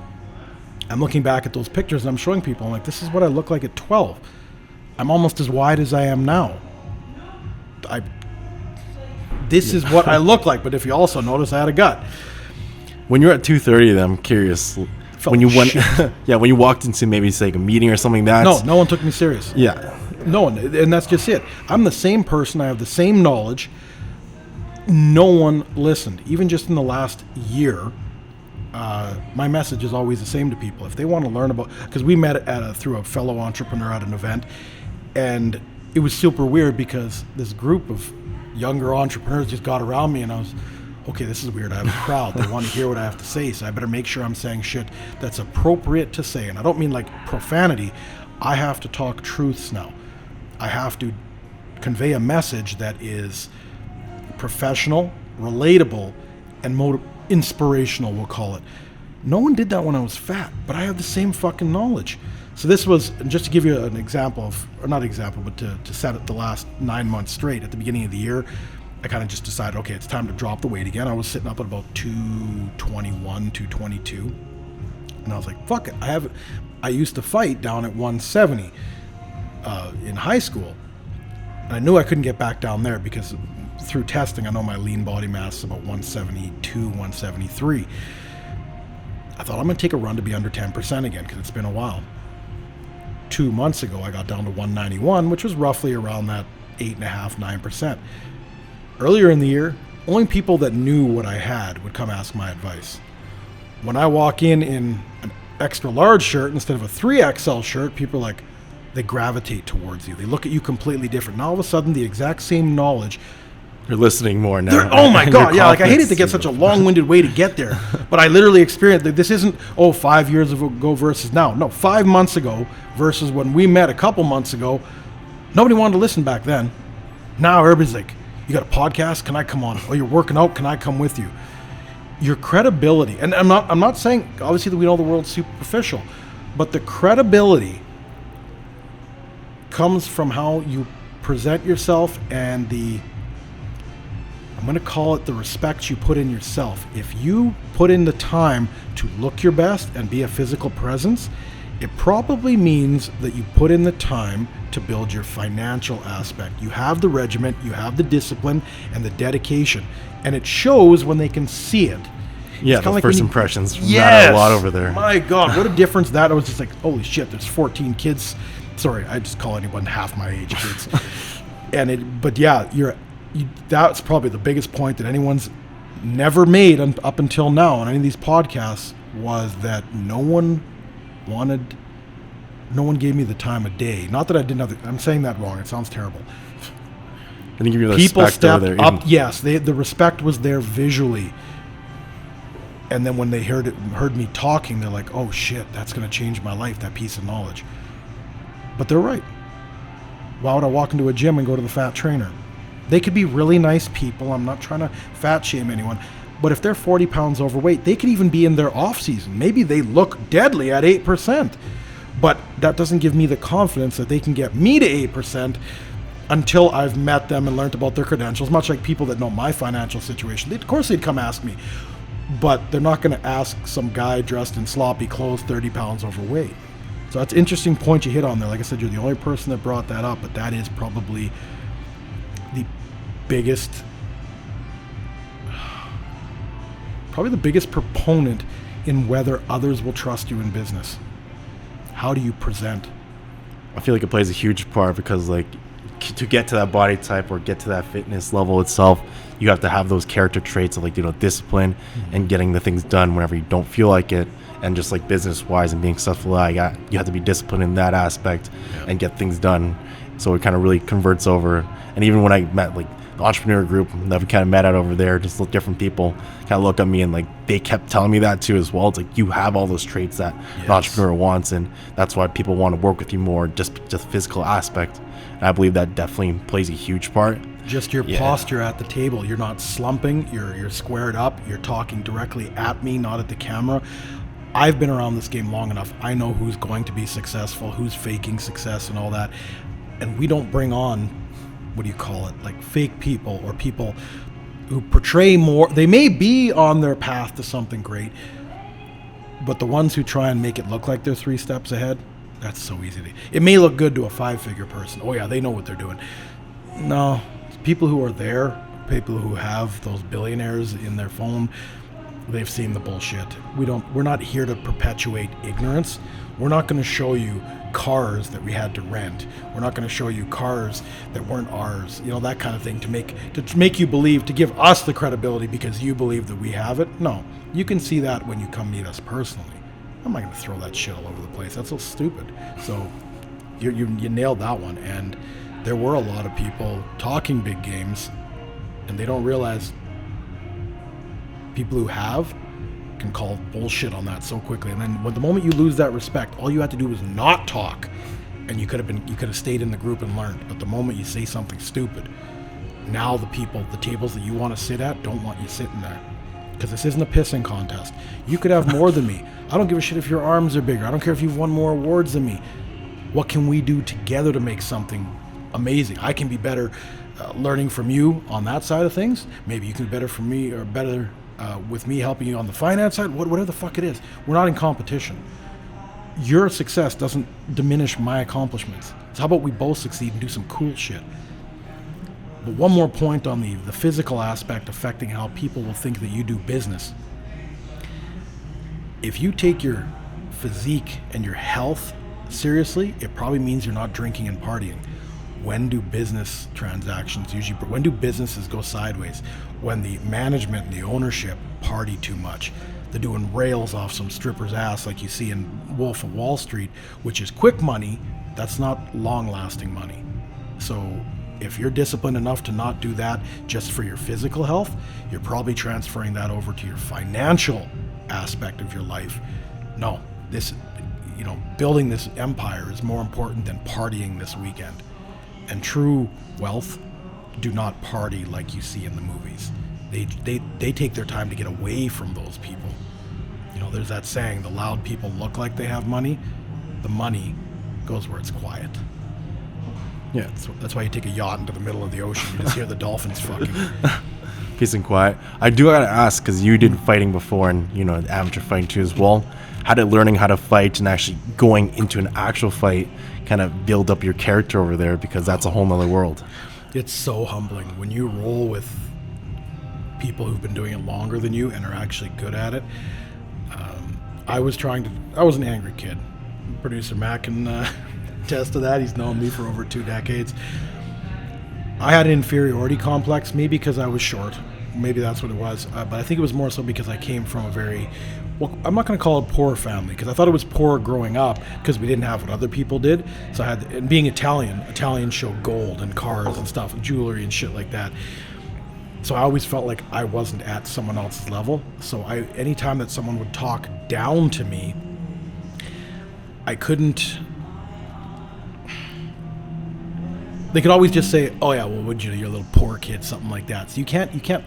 I'm looking back at those pictures and I'm showing people, I'm like, this is what I look like at 12. I'm almost as wide as I am now. This is what I look like, but if you also notice, I had a gut. When you're at 230, then I'm curious. When you went, when you walked into maybe say a meeting or something, no one took me serious. Yeah, no one, and that's just it. I'm the same person. I have the same knowledge. No one listened. Even just in the last year, my message is always the same to people. If they want to learn about, because we met through a fellow entrepreneur at an event, and it was super weird because this group of younger entrepreneurs just got around me, and I was, okay, this is weird. I have a crowd. They want to hear what I have to say, so I better make sure I'm saying shit that's appropriate to say. And I don't mean profanity. I have to talk truths now. I have to convey a message that is professional, relatable, and inspirational, we'll call it. No one did that when I was fat, but I have the same fucking knowledge. So this was, just to give you an example of, or not example, but to set it the last 9 months straight, at the beginning of the year, I kind of just decided, okay, it's time to drop the weight again. I was sitting up at about 221, 222. And I was like, fuck it. I used to fight down at 170 in high school. And I knew I couldn't get back down there because through testing, I know my lean body mass is about 172, 173. I thought I'm going to take a run to be under 10% again because it's been a while. 2 months ago, I got down to 191, which was roughly around that 8.5%, 9%. Earlier in the year, only people that knew what I had would come ask my advice. When I walk in an extra large shirt instead of a 3XL shirt, people are like, they gravitate towards you. They look at you completely different. Now all of a sudden, the exact same knowledge. You're listening more now. Oh my God, yeah, like I hated to get such a long-winded way to get there. But I literally experienced that this isn't, 5 years ago versus now. No, 5 months ago versus when we met a couple months ago. Nobody wanted to listen back then. Now everybody's like, you got a podcast? Can I come on? Oh, you're working out? Can I come with you? Your credibility, and I'm not saying, obviously, that we know the world's superficial, but the credibility comes from how you present yourself and I'm going to call it the respect you put in yourself. If you put in the time to look your best and be a physical presence, it probably means that you put in the time to build your financial aspect. You have the regiment, you have the discipline and the dedication, and it shows when they can see it. Yeah, the first impressions matter a lot over there. My God, what a difference that. I was just like, holy shit, there's 14 kids. Sorry, I just call anyone half my age kids. But yeah, that's probably the biggest point that anyone's never made up until now on any of these podcasts, was that no one gave me the time of day. Not that I didn't have I'm saying that wrong. It sounds terrible. I think you people stepped up. Yes, the respect was there visually. And then when they heard me talking, they're like, oh shit, that's going to change my life, that piece of knowledge. But they're right. Why would I walk into a gym and go to the fat trainer? They could be really nice people. I'm not trying to fat shame anyone. But if they're 40 pounds overweight, they could even be in their off season. Maybe they look deadly at 8%. But that doesn't give me the confidence that they can get me to 8% until I've met them and learned about their credentials. Much like people that know my financial situation. Of course they'd come ask me. But they're not going to ask some guy dressed in sloppy clothes 30 pounds overweight. So that's an interesting point you hit on there. Like I said, you're the only person that brought that up, but that is probably the biggest proponent in whether others will trust you in business. How do you present? I feel like it plays a huge part because, like, to get to that body type or get to that fitness level itself, you have to have those character traits of, like, discipline and getting the things done whenever you don't feel like it. And just like business wise and being successful, you have to be disciplined in that aspect and get things done. So it kind of really converts over. And even when I met like the entrepreneur group that we kind of met out over there, just different people kind of look at me and like they kept telling me that too as well. It's like you have all those traits that an entrepreneur wants, and that's why people want to work with you more, just physical aspect. And I believe that definitely plays a huge part. Just your posture at the table. You're not slumping. You're squared up. You're talking directly at me, not at the camera. I've been around this game long enough. I know who's going to be successful, who's faking success and all that. And we don't bring on, like fake people or people who portray more. They may be on their path to something great, but the ones who try and make it look like they're 3 steps ahead, that's so easy. It may look good to a 5-figure person. Oh yeah, they know what they're doing. No, people who are there, people who have those billionaires in their phone, they've seen the bullshit. We're not here to perpetuate ignorance. We're not going to show you cars that we had to rent. We're not going to show you cars that weren't ours. That kind of thing to make you believe, to give us the credibility because you believe that we have it. No, you can see that when you come meet us personally. I'm not going to throw that shit all over the place. That's so stupid. So you nailed that one. And there were a lot of people talking big games, and they don't realize people who have can call bullshit on that so quickly. And then the moment you lose that respect, all you have to do is not talk, and you could have stayed in the group and learned. But the moment you say something stupid, now the tables that you want to sit at don't want you sitting there, because this isn't a pissing contest. You could have more than me. I don't give a shit if your arms are bigger. I don't care if you've won more awards than me. What can we do together to make something amazing? I can be better learning from you on that side of things. Maybe you can be better from me, or better with me helping you on the finance side. Whatever the fuck it is, we're not in competition. Your success doesn't diminish my accomplishments. So how about we both succeed and do some cool shit? But one more point on the physical aspect affecting how people will think that you do business. If you take your physique and your health seriously, it probably means you're not drinking and partying. When do business transactions when do businesses go sideways? When the management and the ownership party too much. They're doing rails off some stripper's ass like you see in Wolf of Wall Street, which is quick money. That's not long-lasting money. So if you're disciplined enough to not do that just for your physical health, you're probably transferring that over to your financial aspect of your life. No, building this empire is more important than partying this weekend. And true wealth do not party like you see in the movies. They take their time to get away from those people. There's that saying, the loud people look like they have money. The money goes where it's quiet. Yeah. That's why you take a yacht into the middle of the ocean. You just hear the dolphins fucking. Peace and quiet. I do gotta ask, because you did fighting before, and amateur fighting too as well. How did learning how to fight and actually going into an actual fight kind of build up your character over there? Because that's a whole nother world. It's so humbling when you roll with people who've been doing it longer than you and are actually good at it. I was an angry kid. Producer Matt can attest to that. He's known me for over 2 decades. I had an inferiority complex, maybe because I was short. Maybe that's what it was. But I think it was more so because I came from a very, I'm not going to call it poor family, because I thought it was poor growing up because we didn't have what other people did. So and being Italians show gold and cars and stuff, and jewelry and shit like that. So I always felt like I wasn't at someone else's level. So anytime that someone would talk down to me, I couldn't. They could always just say, "Oh yeah, well, would you? You're a little poor kid," something like that. So you can't.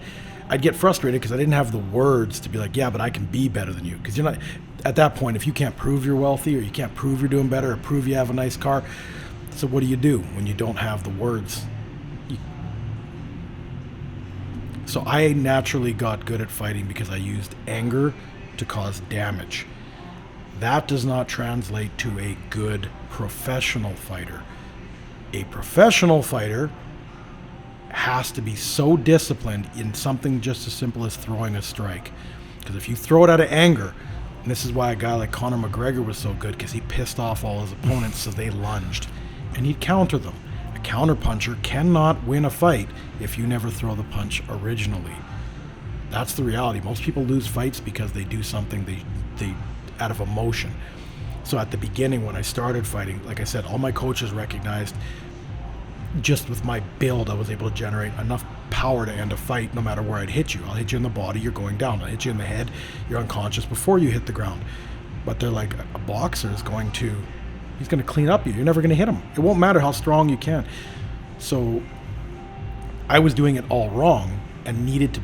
I'd get frustrated because I didn't have the words to be like, "Yeah, but I can be better than you." Because you're not at that point. If you can't prove you're wealthy, or you can't prove you're doing better, or prove you have a nice car, so what do you do when you don't have the words? So I naturally got good at fighting because I used anger to cause damage. That does not translate to a good professional fighter. A professional fighter has to be so disciplined in something just as simple as throwing a strike. Because if you throw it out of anger, and this is why a guy like Conor McGregor was so good, because he pissed off all his opponents, so they lunged, and he'd counter them. A counterpuncher cannot win a fight if you never throw the punch originally. That's the reality. Most people lose fights because they do something they out of emotion. So at the beginning, when I started fighting, like I said, all my coaches recognized just with my build, I was able to generate enough power to end a fight no matter where I'd hit you. I'll hit you in the body, you're going down. I'll hit you in the head, you're unconscious before you hit the ground. But they're like, a boxer is he's going to clean up you. You're never going to hit him. It won't matter how strong you can. So I was doing it all wrong and needed to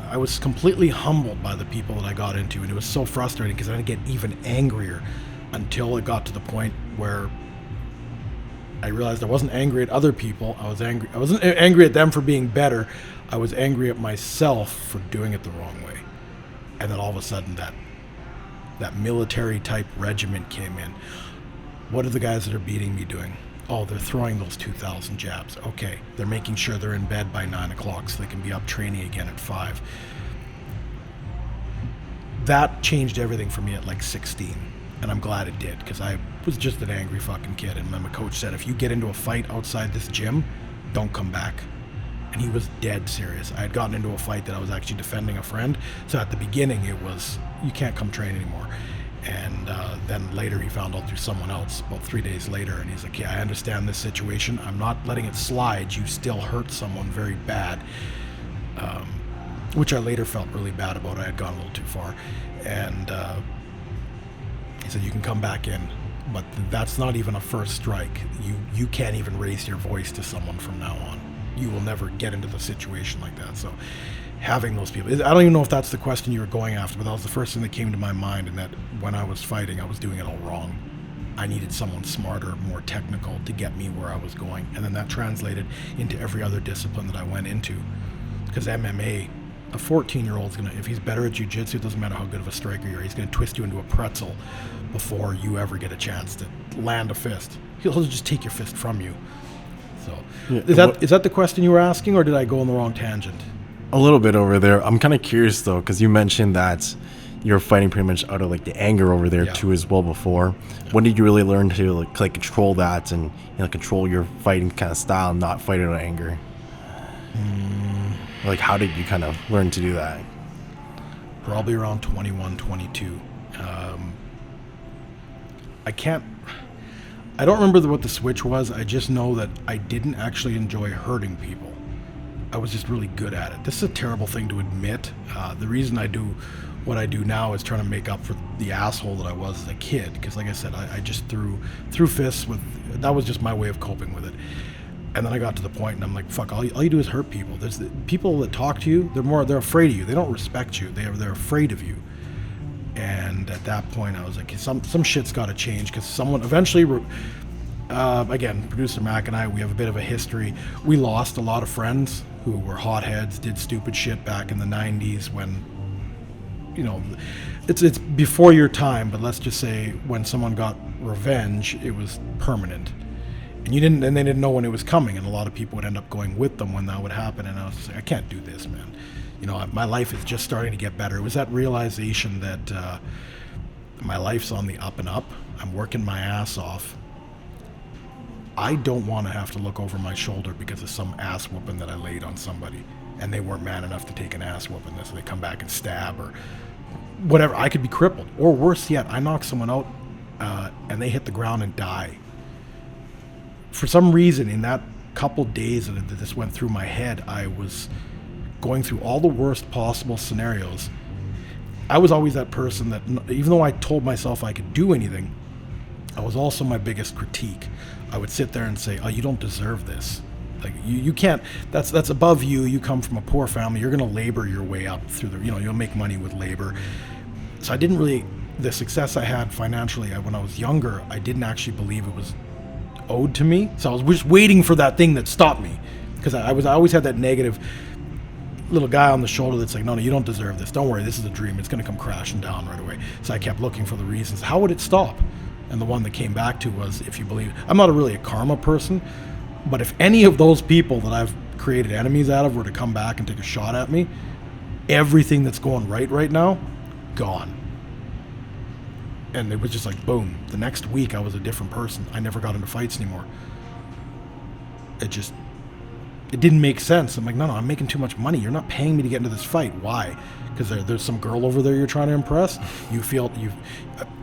I was completely humbled by the people that I got into. And it was so frustrating because I didn't get even angrier until it got to the point where I realized I wasn't angry at other people. I wasn't angry at them for being better. I was angry at myself for doing it the wrong way. And then all of a sudden that military type regiment came in. What are the guys that are beating me doing? Oh, they're throwing those 2,000 jabs. Okay, they're making sure they're in bed by 9 o'clock so they can be up training again at 5. That changed everything for me at like 16. And I'm glad it did, because I was just an angry fucking kid. And then my coach said, if you get into a fight outside this gym, don't come back. And he was dead serious. I had gotten into a fight that I was actually defending a friend. So at the beginning, it was, you can't come train anymore. And then later he found out through someone else, about 3 days later. And he's like, yeah, I understand this situation. I'm not letting it slide. You still hurt someone very bad. Which I later felt really bad about. I had gone a little too far. And he said, you can come back in. but that's not even a first strike. You can't even raise your voice to someone from now on. You will never get into the situation like that. So having those people, I don't even know if that's the question you were going after, but that was the first thing that came to my mind, and that when I was fighting, I was doing it all wrong. I needed someone smarter, more technical to get me where I was going. And then that translated into every other discipline that I went into. Because MMA, a 14-year-old's going to, if he's better at jiu-jitsu, it doesn't matter how good of a striker you are, he's going to twist you into a pretzel before you ever get a chance to land a fist. He'll just take your fist from you. So Yeah, is that the question you were asking, or did I go on the wrong tangent? a little bit over there. I'm kind of curious though, because you mentioned that you're fighting pretty much out of like the anger over there Yeah. too as well before. When did you really learn to like control that and control your fighting kind of style and not fight out of anger? Like how did you kind of learn to do that? Probably around 21, 22. I don't remember what the switch was. I just know that I didn't actually enjoy hurting people. I was just really good at it. This is a terrible thing to admit. The reason I do what I do now is trying to make up for the asshole that I was as a kid. Because like I said, I just threw fists with, that was just my way of coping with it. And then I got to the point and I'm like, fuck, all you do is hurt people. There's people that talk to you, they're afraid of you. They don't respect you. They're afraid of you. And at that point I was like, some shit's got to change, because someone eventually, again, producer Mac and I, we have a bit of a history. We lost a lot of friends who were hotheads, did stupid shit back in the 90s when, it's before your time, but let's just say when someone got revenge, it was permanent. And they didn't know when it was coming, and a lot of people would end up going with them when that would happen. And I was just like, I can't do this, man. My life is just starting to get better. It was that realization that my life's on the up and up. I'm working my ass off. I don't want to have to look over my shoulder because of some ass whooping that I laid on somebody, and they weren't man enough to take an ass whooping, so they come back and stab or whatever. I could be crippled, or worse yet, I knock someone out and they hit the ground and die. For some reason, in that couple days that this went through my head, I was going through all the worst possible scenarios. I was always that person that, even though I told myself I could do anything, I was also my biggest critique. I would sit there and say, oh, you don't deserve this. Like, you can't, that's above you. You come from a poor family. You're going to labor your way up through you'll make money with labor. So I didn't really, the success I had financially when I was younger, I didn't actually believe it was owed to me. So I was just waiting for that thing that stopped me, because I always had that negative little guy on the shoulder that's like, no, you don't deserve this. Don't worry, this is a dream. It's going to come crashing down right away. So I kept looking for the reasons. How would it stop? And the one that came back to was, if you believe, I'm not really a karma person, but if any of those people that I've created enemies out of were to come back and take a shot at me, everything that's going right now, gone. And it was just like, boom. The next week I was a different person. I never got into fights anymore. It didn't make sense. I'm like, no, I'm making too much money. You're not paying me to get into this fight. Why? Because there's some girl over there you're trying to impress.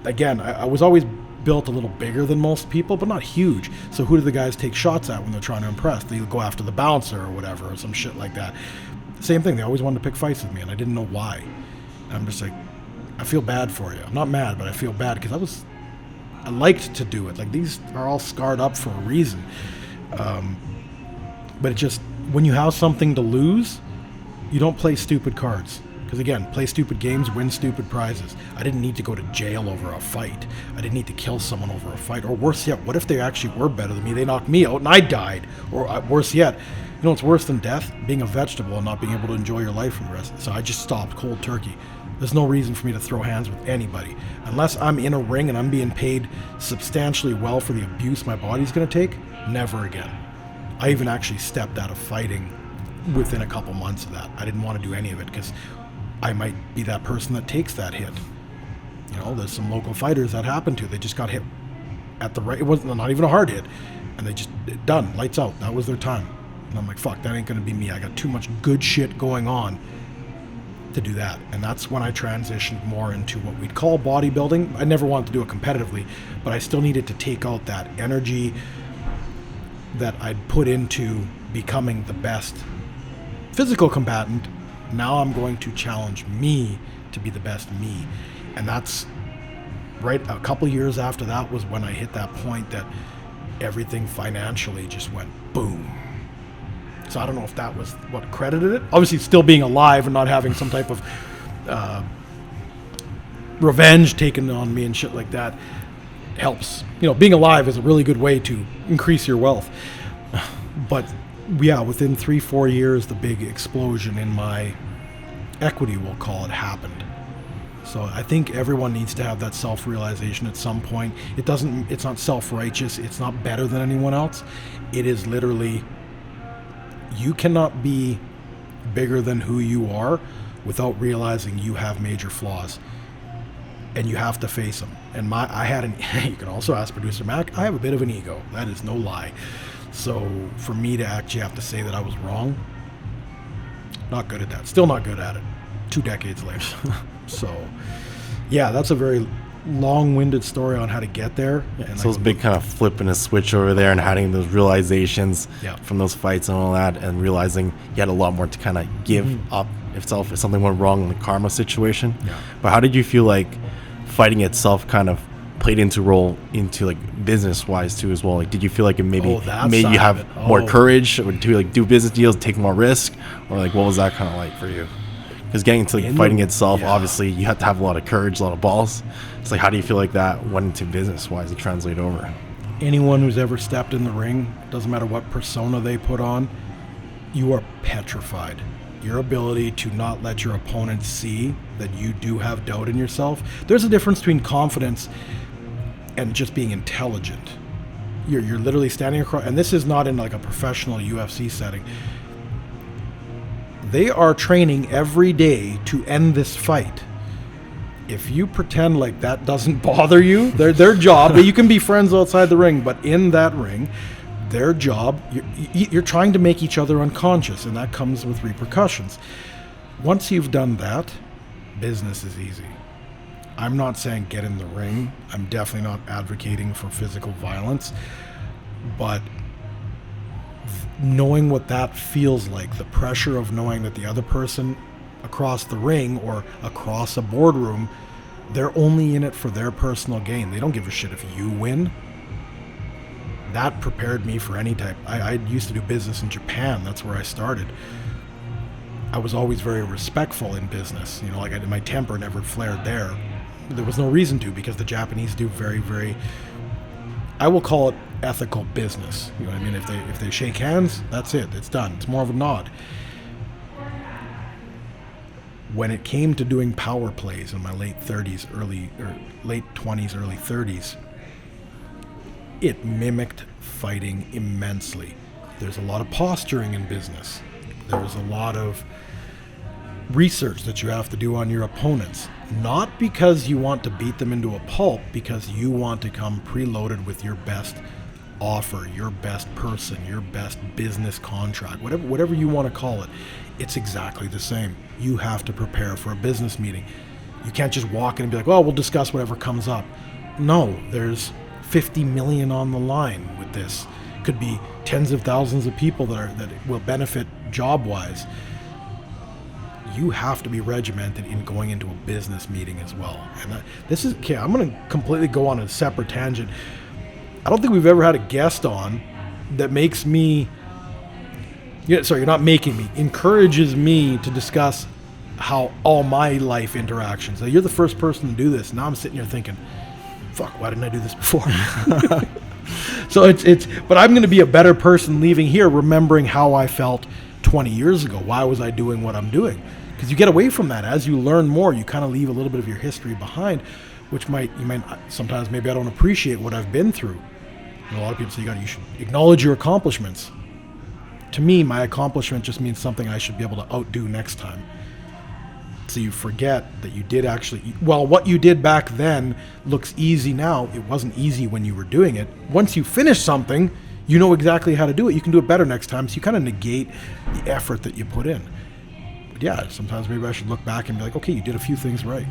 Again, I was always built a little bigger than most people, but not huge. So who do the guys take shots at when they're trying to impress? They go after the bouncer or whatever, or some shit like that. Same thing. They always wanted to pick fights with me, and I didn't know why. And I'm just like, I feel bad for you. I'm not mad, but I feel bad because I liked to do it. Like, these are all scarred up for a reason. But it just, when you have something to lose, you don't play stupid cards. Because again, play stupid games, win stupid prizes. I didn't need to go to jail over a fight. I didn't need to kill someone over a fight. Or worse yet, what if they actually were better than me? They knocked me out and I died. Or worse yet, you know what's worse than death? Being a vegetable and not being able to enjoy your life for the rest. So I just stopped cold turkey. There's no reason for me to throw hands with anybody. Unless I'm in a ring and I'm being paid substantially well for the abuse my body's going to take, never again. I even actually stepped out of fighting within a couple months of that. I didn't want to do any of it because I might be that person that takes that hit. You know, there's some local fighters that happened to. They just got hit at the right, it wasn't not even a hard hit. And they just, done, lights out. That was their time. And I'm like, fuck, that ain't going to be me. I got too much good shit going on to do that. And that's when I transitioned more into what we'd call bodybuilding. I never wanted to do it competitively, but I still needed to take out that energy that I'd put into becoming the best physical combatant. Now I'm going to challenge me to be the best me. And that's right a couple years after that was when I hit that point that everything financially just went boom. So I don't know if that was what credited it. Obviously, still being alive and not having some type of revenge taken on me and shit like that helps. You know, being alive is a really good way to increase your wealth. But yeah, within 3-4 years, the big explosion in my equity, we'll call it, happened. So I think everyone needs to have that self-realization at some point. It's not self-righteous. It's not better than anyone else. It is literally, you cannot be bigger than who you are without realizing you have major flaws. And you have to face them. And you can also ask producer Mac, I have a bit of an ego. That is no lie. So for me to actually have to say that I was wrong, not good at that. Still not good at it. 2 decades later. So yeah, that's a very long-winded story on how to get there. And so it's big kind of flipping a switch over there and having those realizations Yeah. from those fights and all that, and realizing you had a lot more to kind of give up if something went wrong in the karma situation. Yeah. But how did you feel like fighting itself kind of played into role into like business wise too as well? Like, did you feel like it maybe that made side you of have it. more courage to like do business deals, take more risk, or like what was that kind of like for you? Because getting into like fighting itself, yeah. obviously you have to have a lot of courage, a lot of balls. It's like, how do you feel like that went into business wise and translate over? Anyone who's ever stepped in the ring, doesn't matter what persona they put on, you are petrified. Your ability to not let your opponent see that you do have doubt in yourself. There's a difference between confidence and just being intelligent. You're literally standing across, and this is not in like a professional UFC setting. They are training every day to end this fight. If you pretend like that doesn't bother you, their job, you can be friends outside the ring, but in that ring, their job, you're trying to make each other unconscious, and that comes with repercussions. Once you've done that, business is easy. I'm not saying get in the ring. I'm definitely not advocating for physical violence, but knowing what that feels like, the pressure of knowing that the other person across the ring or across a boardroom, they're only in it for their personal gain. They don't give a shit if you win. That prepared me for any type. I used to do business in Japan. That's where I started. I was always very respectful in business. You know, like my temper never flared there. There was no reason to, because the Japanese do very, very, I will call it ethical business. You know what I mean? If they shake hands, that's it. It's done. It's more of a nod. When it came to doing power plays in my late 20s, early 30s, it mimicked fighting immensely. There's a lot of posturing in business. There's a lot of research that you have to do on your opponents. Not because you want to beat them into a pulp, because you want to come preloaded with your best offer, your best person, your best business contract, whatever you want to call it. It's exactly the same. You have to prepare for a business meeting. You can't just walk in and be like, well, we'll discuss whatever comes up. No, there's 50 million on the line with this. Could be tens of thousands of people that will benefit job-wise. You have to be regimented in going into a business meeting as well. And this is, okay, I'm going to completely go on a separate tangent. I don't think we've ever had a guest on that makes me, you're not making me, encourages me to discuss how all my life interactions. Now, you're the first person to do this. Now I'm sitting here thinking, fuck, why didn't I do this before? So but I'm going to be a better person leaving here remembering how I felt 20 years ago. Why was I doing what I'm doing? Because you get away from that. As you learn more, you kind of leave a little bit of your history behind, which you might sometimes, maybe I don't appreciate what I've been through. And a lot of people say you should acknowledge your accomplishments. To me, my accomplishment just means something I should be able to outdo next time. So you forget that you did actually, what you did back then looks easy now. It wasn't easy when you were doing it. Once you finish something, you know exactly how to do it. You can do it better next time. So you kind of negate the effort that you put in. But yeah, sometimes maybe I should look back and be like, okay, you did a few things right.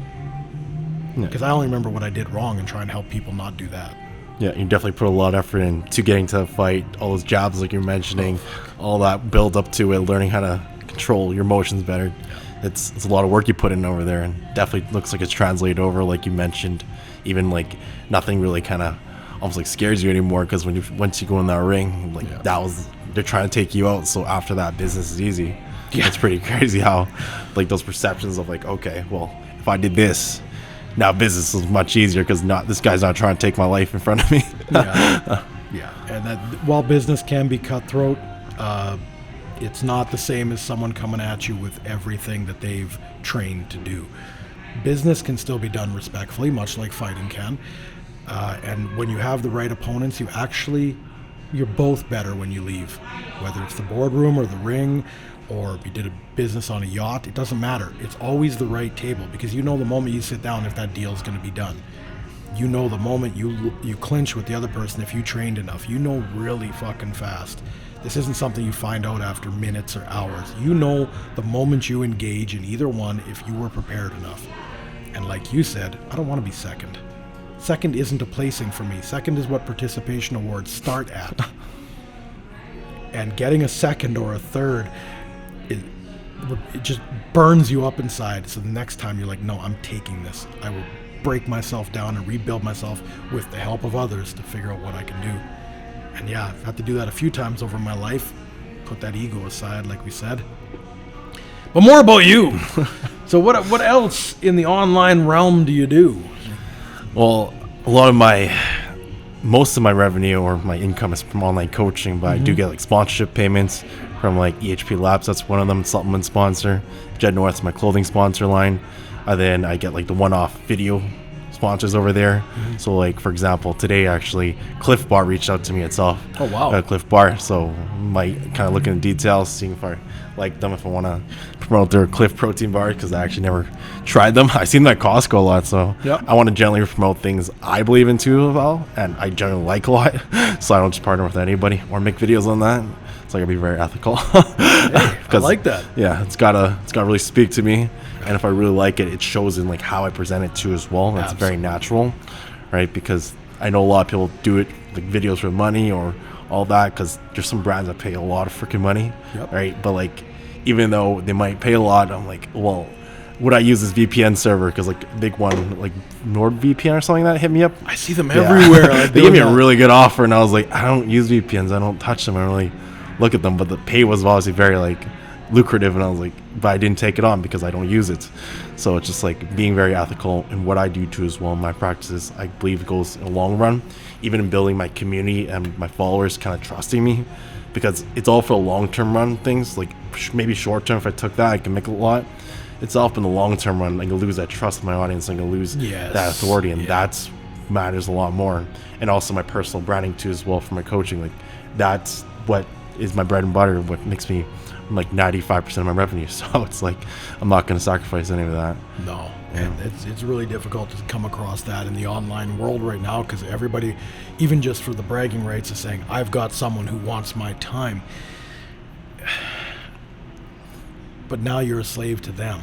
Because I only remember what I did wrong and try and help people not do that. Yeah, you definitely put a lot of effort into getting to the fight. All those jabs like you're mentioning, all that build up to it, learning how to control your emotions better. It's a lot of work you put in over there, and definitely looks like it's translated over, like you mentioned, even like nothing really kind of almost like scares you anymore, because once you go in that ring, like they're trying to take you out. So after that, business is easy. Yeah. It's pretty crazy how like those perceptions of like, okay, well, if I did this, now business is much easier because this guy's not trying to take my life in front of me. Yeah, and that while business can be cutthroat, it's not the same as someone coming at you with everything that they've trained to do. Business can still be done respectfully, much like fighting can. And when you have the right opponents, you're both better when you leave. Whether it's the boardroom or the ring, or if you did a business on a yacht, it doesn't matter. It's always the right table, because you know the moment you sit down if that deal is going to be done. You know the moment you clinch with the other person, if you trained enough, you know really fucking fast. This isn't something you find out after minutes or hours. You know the moment you engage in either one if you were prepared enough. And like you said, I don't want to be second. Second isn't a placing for me. Second is what participation awards start at. And getting a second or a third, it just burns you up inside. So the next time you're like, no, I'm taking this. I will break myself down and rebuild myself with the help of others to figure out what I can do. And yeah, I've had to do that a few times over my life. Put that ego aside, like we said. But more about you. So what else in the online realm do you do? Well, most of my revenue or my income is from online coaching, but I do get like sponsorship payments from like EHP Labs. That's one of them, supplement sponsor. Jed North's my clothing sponsor line. And then I get like the one-off video sponsors over there. So like, for example, today actually Cliff Bar reached out to me itself. Oh wow. Cliff Bar. So might kind of look into details, seeing if I like them, if I want to promote their Cliff protein bar, because I actually never tried them. I seen them at Costco a lot, so I want to generally promote things I believe in too well, and I generally like a lot. So I don't just partner with anybody or make videos on that. So I gotta be very ethical. Hey, I like that. Yeah, it's gotta really speak to me, and if I really like it, it shows in like how I present it too as well. That's very natural, right? Because I know a lot of people do it like videos for money or all that, because there's some brands that pay a lot of freaking money, right? But like, even though they might pay a lot, I'm like, well, would I use this VPN server? Because like a big one like NordVPN or something like that hit me up. I see them everywhere. Like, they gave me a really good offer, and I was like, I don't use VPNs, I don't touch them, I don't really look at them. But the pay was obviously very like lucrative, and I was like, but I didn't take it on because I don't use it. So it's just like being very ethical in what I do too as well. My practices, I believe it goes in the long run, even in building my community and my followers kind of trusting me, because it's all for long-term run things. Like maybe short-term, if I took that, I can make a lot. It's all in the long-term run. I'm gonna lose that trust in my audience. I'm gonna lose that authority, and that's matters a lot more. And also my personal branding too as well for my coaching. Like that's what is my bread and butter, what makes me like 95% of my revenue. So it's like I'm not going to sacrifice any of that. No, and it's really difficult to come across that in the online world right now, because everybody, even just for the bragging rights, is saying I've got someone who wants my time. But now you're a slave to them.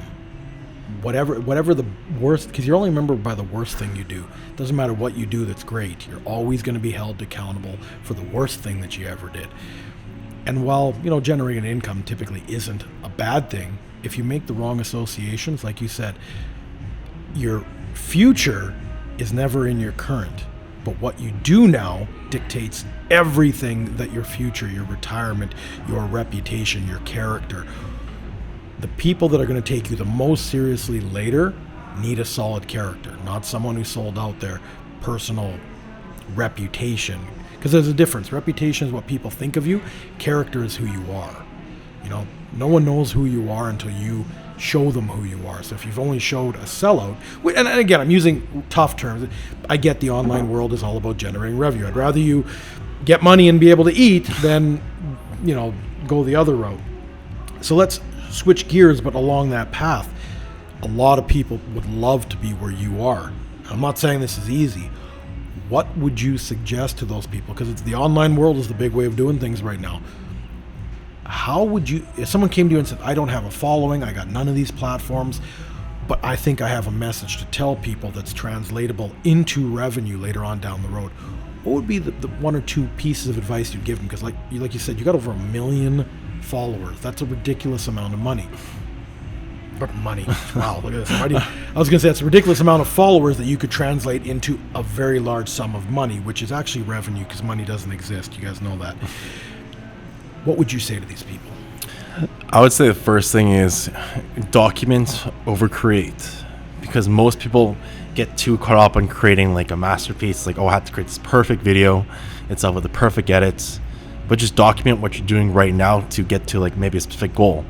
Whatever the worst, because you're only remembered by the worst thing you do. Doesn't matter what you do that's great. You're always going to be held accountable for the worst thing that you ever did. And while, generating income typically isn't a bad thing, if you make the wrong associations, like you said, your future is never in your current. But what you do now dictates everything that your future, your retirement, your reputation, your character. The people that are going to take you the most seriously later need a solid character, not someone who sold out their personal reputation. Because there's a difference. Reputation is what people think of you. Character is who you are. No one knows who you are until you show them who you are. So if you've only showed a sellout, and again, I'm using tough terms. I get the online world is all about generating revenue. I'd rather you get money and be able to eat than, go the other route. So let's switch gears, but along that path, a lot of people would love to be where you are. I'm not saying this is easy. What would you suggest to those people? Because the online world is the big way of doing things right now. How would you, if someone came to you and said, I don't have a following, I got none of these platforms, but I think I have a message to tell people that's translatable into revenue later on down the road, what would be the one or two pieces of advice you'd give them? Because like you said, you got over 1 million followers. That's a ridiculous amount of money. money. Wow, look at this. I was going to say it's a ridiculous amount of followers that you could translate into a very large sum of money, which is actually revenue because money doesn't exist. You guys know that. What would you say to these people? I would say the first thing is document over create, because most people get too caught up on creating like a masterpiece. Like, oh, I have to create this perfect video itself with the perfect edits, but just document what you're doing right now to get to like maybe a specific goal.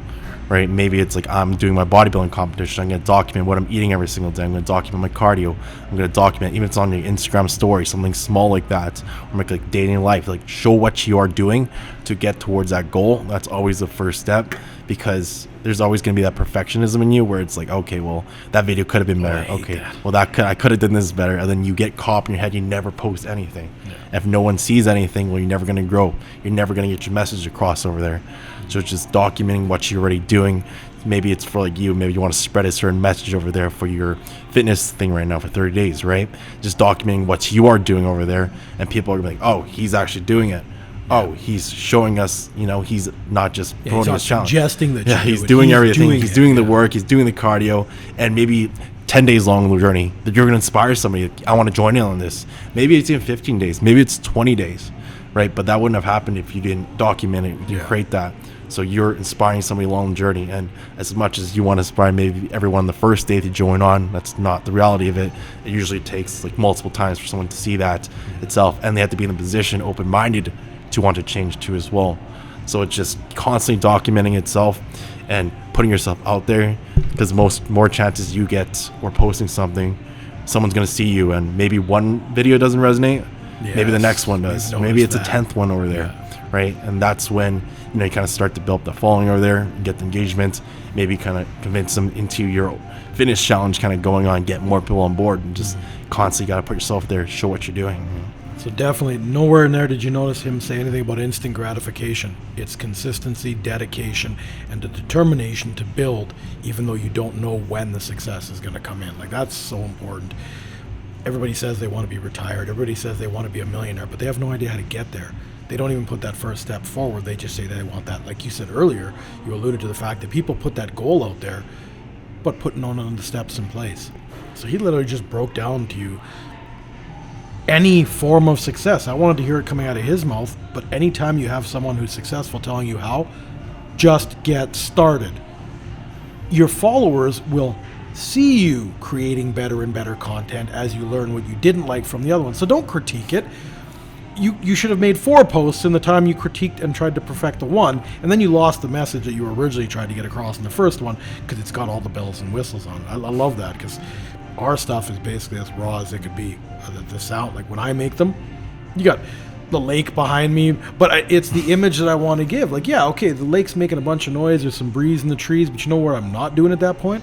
Right? Maybe it's like I'm doing my bodybuilding competition. I'm going to document what I'm eating every single day. I'm going to document my cardio. I'm going to document, even if it's on your Instagram story, something small like that, or make like dating life. Like show what you are doing to get towards that goal. That's always the first step, because there's always going to be that perfectionism in you where it's like, okay, well, that video could have been better. Okay, well, I could have done this better. And then you get caught up in your head. You never post anything. Yeah. If no one sees anything, well, you're never going to grow. You're never going to get your message across over there. So it's just documenting what you're already doing. Maybe it's for like you. Maybe you want to spread a certain message over there for your fitness thing right now for 30 days, right? Just documenting what you are doing over there. And people are going to be like, oh, he's actually doing it. Oh, he's showing us, he's not just promoting his challenge. Suggesting that he's doing everything. He's doing the work. He's doing the cardio. And maybe 10 days long the journey that you're going to inspire somebody. I want to join in on this. Maybe it's even 15 days. Maybe it's 20 days, right? But that wouldn't have happened if you didn't document it. You didn't create that. So you're inspiring somebody along the journey. And as much as you want to inspire maybe everyone the first day to join on, that's not the reality of it. It usually takes like multiple times for someone to see that itself. And they have to be in the position, open-minded, to want to change too as well. So it's just constantly documenting itself and putting yourself out there, because more chances you get or posting something, someone's going to see you, and maybe one video doesn't resonate, maybe the next one does, maybe it's a 10th one over there, right? And that's when you kind of start to build the following over there, get the engagement, maybe kind of convince them into your fitness challenge kind of going on, get more people on board, and just constantly got to put yourself there, show what you're doing. So definitely nowhere in there did you notice him say anything about instant gratification. It's consistency, dedication, and the determination to build, even though you don't know when the success is going to come in. Like, that's so important. Everybody says they want to be retired. Everybody says they want to be a millionaire, but they have no idea how to get there. They don't even put that first step forward. They just say they want that. Like you said earlier, you alluded to the fact that people put that goal out there, but putting on the steps in place. So he literally just broke down to you any form of success. I wanted to hear it coming out of his mouth, but anytime you have someone who's successful telling you how, just get started. Your followers will see you creating better and better content as you learn what you didn't like from the other one. So don't critique it. You should have made 4 posts in the time you critiqued and tried to perfect the one, and then you lost the message that you originally tried to get across in the first one, because it's got all the bells and whistles on it. I love that, because our stuff is basically as raw as it could be. The sound, like when I make them, you got the lake behind me, but it's the image that I want to give. Like, yeah, okay, the lake's making a bunch of noise, there's some breeze in the trees, but you know what I'm not doing at that point?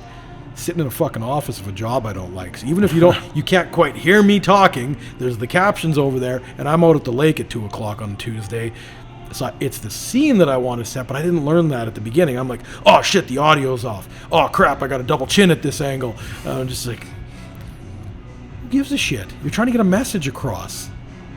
Sitting in a fucking office of a job I don't like. So even if you can't quite hear me talking, there's the captions over there, and I'm out at the lake at 2 o'clock on Tuesday. So it's the scene that I want to set, but I didn't learn that at the beginning. I'm like, oh shit, the audio's off. Oh crap, I got a double chin at this angle. I'm just like, who gives a shit? You're trying to get a message across.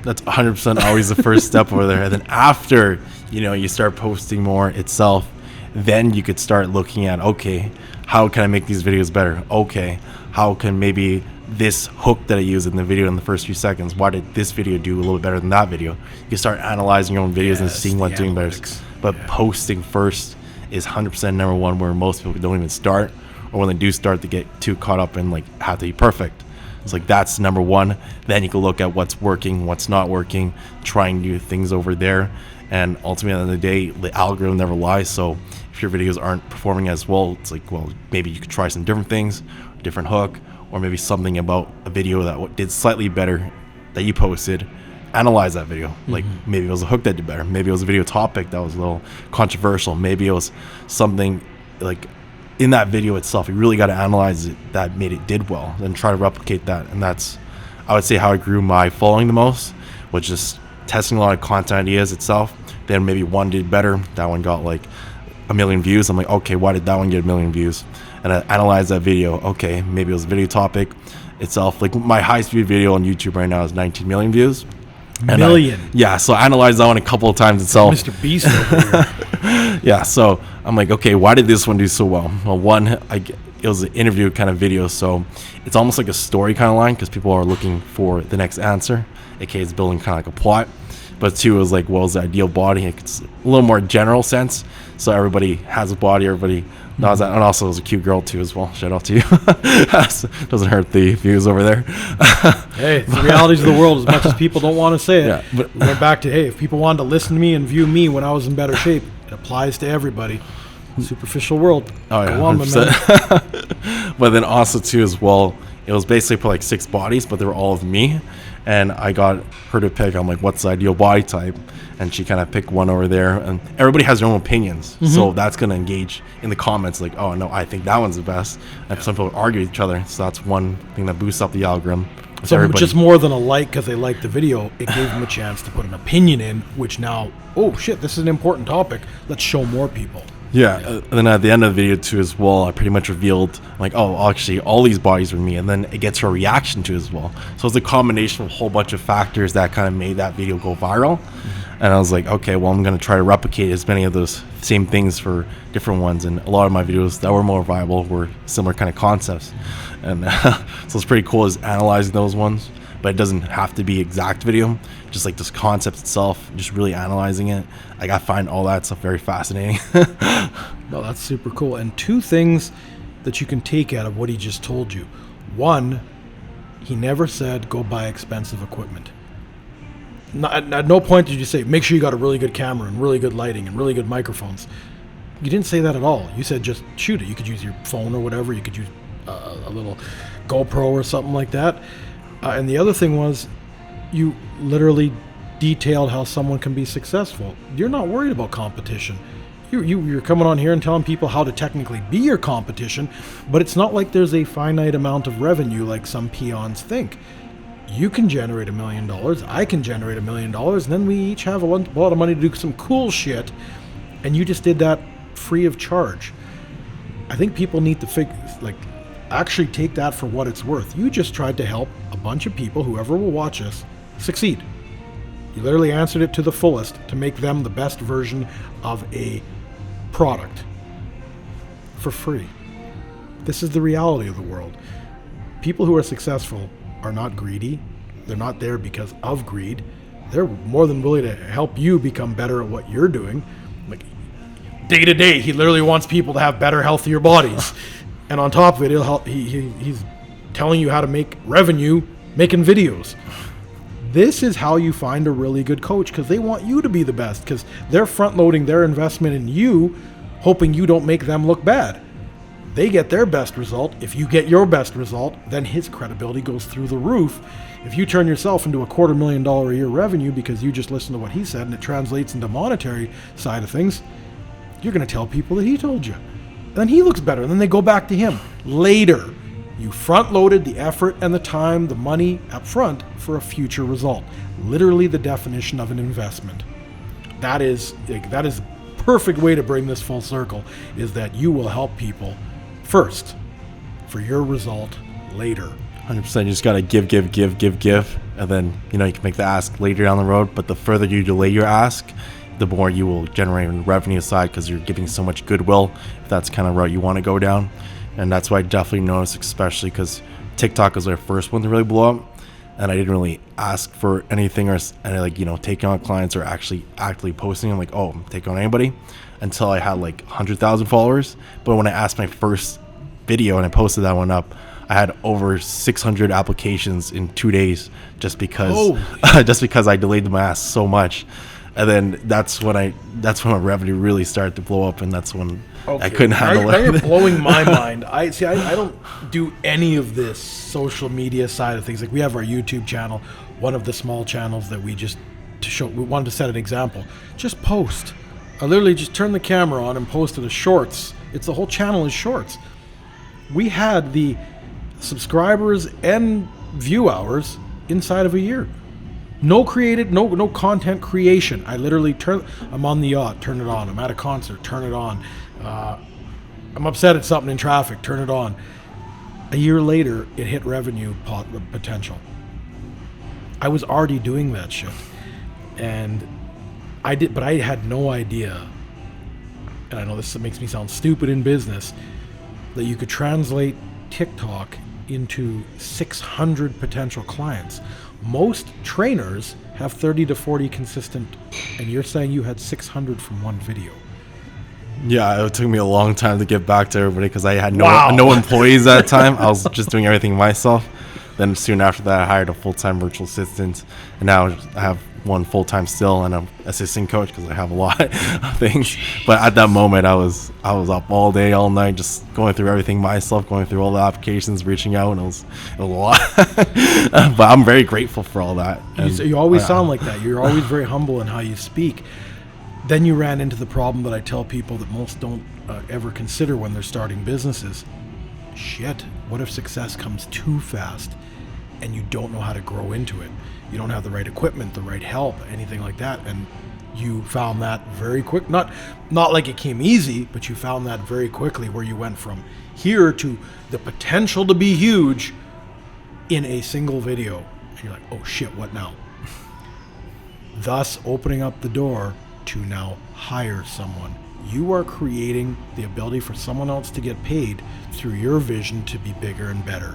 That's 100% always the first step over there. And then after, you start posting more itself, then you could start looking at, okay, how can I make these videos better? Okay, how can maybe this hook that I use in the video in the first few seconds, why did this video do a little bit better than that video? You start analyzing your own videos and seeing what's doing better. But posting first is 100% number one, where most people don't even start, or when they do start, they get too caught up in like have to be perfect. It's like that's number one. Then you can look at what's working, what's not working, trying new things over there. And ultimately, at the end of the day, the algorithm never lies. So if your videos aren't performing as well, it's like, well, maybe you could try some different things, a different hook, or maybe something about a video that did slightly better that you posted. Analyze that video. Like maybe it was a hook that did better. Maybe it was a video topic that was a little controversial. Maybe it was something like in that video itself, you really got to analyze it that made it did well, and try to replicate that. And that's, I would say, how I grew my following the most, was just testing a lot of content ideas itself. Then maybe one did better, that one got like 1 million views. I'm like, okay, why did that one get 1 million views? And I analyzed that video. Okay, maybe it was a video topic itself. Like my highest viewed video on YouTube right now is 19 million views. Million. So I analyzed that one a couple of times itself. Mr. Beast over here. Yeah, so I'm like, okay, why did this one do so well? Well, one, it was an interview kind of video, so it's almost like a story kind of line because people are looking for the next answer, aka it's building kind of like a plot. But two, it was like, well, it's the ideal body. It's a little more general sense, so everybody has a body, everybody knows that, and also it was a cute girl too as well. Shout out to you. Doesn't hurt the views over there. Hey, it's the realities of the world. As much as people don't want to say it, Yeah, but we went back to, hey, if people wanted to listen to me and view me when I was in better shape, it applies to everybody. Superficial world. oh yeah, Go on, my man. 100%. But then also too as well, it was basically for like 6 bodies, but they were all of me, and I got her to pick. I'm like, what's the ideal body type? And she kind of picked one over there, and everybody has their own opinions, so that's going to engage in the comments like, oh no, I think that one's the best, and some people argue with each other, so that's one thing that boosts up the algorithm. So everybody. just more than a like because they liked the video, it gave them a chance to put an opinion in, which now, oh shit, this is an important topic. Let's show more people. Yeah, and then at the end of the video too as well, I pretty much revealed like, oh, actually all these bodies were me, and then it gets her reaction to it as well. So it's a combination of a whole bunch of factors that kind of made that video go viral. And I was like, okay, well, I'm going to try to replicate as many of those same things for different ones. And a lot of my videos that were more viable were similar kind of concepts. And so it's pretty cool is analyzing those ones. But it doesn't have to be exact video. Just like this concept itself, just really analyzing it. Like I find all that stuff very fascinating. No, that's super cool. And 2 things that you can take out of what he just told you. One, he never said go buy expensive equipment. At no point did you say make sure you got a really good camera and really good lighting and really good microphones. You didn't say that at all. You said just shoot it. You could use your phone or whatever. You could use a little GoPro or something like that. And the other thing was you literally detailed how someone can be successful. You're not worried about competition. You're coming on here and telling people how to technically be your competition, but it's not like there's a finite amount of revenue like some peons think. You can generate $1 million. I can generate $1 million. And then we each have a lot of money to do some cool shit. And you just did that free of charge. I think people need to actually take that for what it's worth. You just tried to help a bunch of people, whoever will watch us, succeed. You literally answered it to the fullest to make them the best version of a product for free. This is the reality of the world. People who are successful are not greedy. They're not there because of greed. They're more than willing to help you become better at what you're doing. Like day to day, he literally wants people to have better, healthier bodies. And on top of it, he'll help. He's telling you how to make revenue making videos. This is how you find a really good coach, because they want you to be the best, because they're front loading their investment in you, hoping you don't make them look bad. They get their best result. If you get your best result, then his credibility goes through the roof. If you turn yourself into a $250,000 a year revenue because you just listened to what he said and it translates into monetary side of things, you're going to tell people that he told you. Then he looks better. And then they go back to him later. You front loaded the effort and the time, the money up front for a future result. Literally the definition of an investment. That is a perfect way to bring this full circle, is that you will help people first for your result later. 100%. You just got to give. And then, you can make the ask later down the road. But the further you delay your ask, the more you will generate on the revenue side, because you're giving so much goodwill, if that's kind of route you want to go down. And that's why I definitely noticed, especially because TikTok was our first one to really blow up. And I didn't really ask for anything or taking on clients or actually actively posting. I'm like, oh, I'm taking on anybody, until I had like 100,000 followers. But when I asked my first video and I posted that one up, I had over 600 applications in 2 days just because I delayed my ask so much. And then that's when my revenue really started to blow up, and that's when I couldn't handle it. Now you're blowing my mind. I don't do any of this social media side of things. Like, we have our YouTube channel, one of the small channels that we wanted to set an example. Just post. I literally just turned the camera on and posted a shorts. The whole channel is shorts. We had the subscribers and view hours inside of a year. No content creation. I literally I'm on the yacht, turn it on. I'm at a concert, turn it on. I'm upset at something in traffic, turn it on. A year later, it hit revenue potential. I was already doing that shit. And but I had no idea and I know this makes me sound stupid in business, that you could translate TikTok into 600 potential clients. Most trainers have 30 to 40 consistent, and you're saying you had 600 from one video. Yeah, it took me a long time to get back to everybody because I had no Wow. no employees at the time. I was just doing everything myself. Then soon after that, I hired a full-time virtual assistant, and now I have one full-time still and an assistant coach because I have a lot of things. But at that moment, I was up all day, all night, just going through everything myself, going through all the applications, reaching out, and it was a lot. But I'm very grateful for all that. You always sound like that. You're always very humble in how you speak. Then you ran into the problem that I tell people that most don't ever consider when they're starting businesses. Shit, what if success comes too fast and you don't know how to grow into it? You don't have the right equipment, the right help, anything like that. And you found that very quick. Not like it came easy, but you found that very quickly, where you went from here to the potential to be huge in a single video. And you're like, oh shit, what now? Thus opening up the door to now hire someone. You are creating the ability for someone else to get paid through your vision to be bigger and better.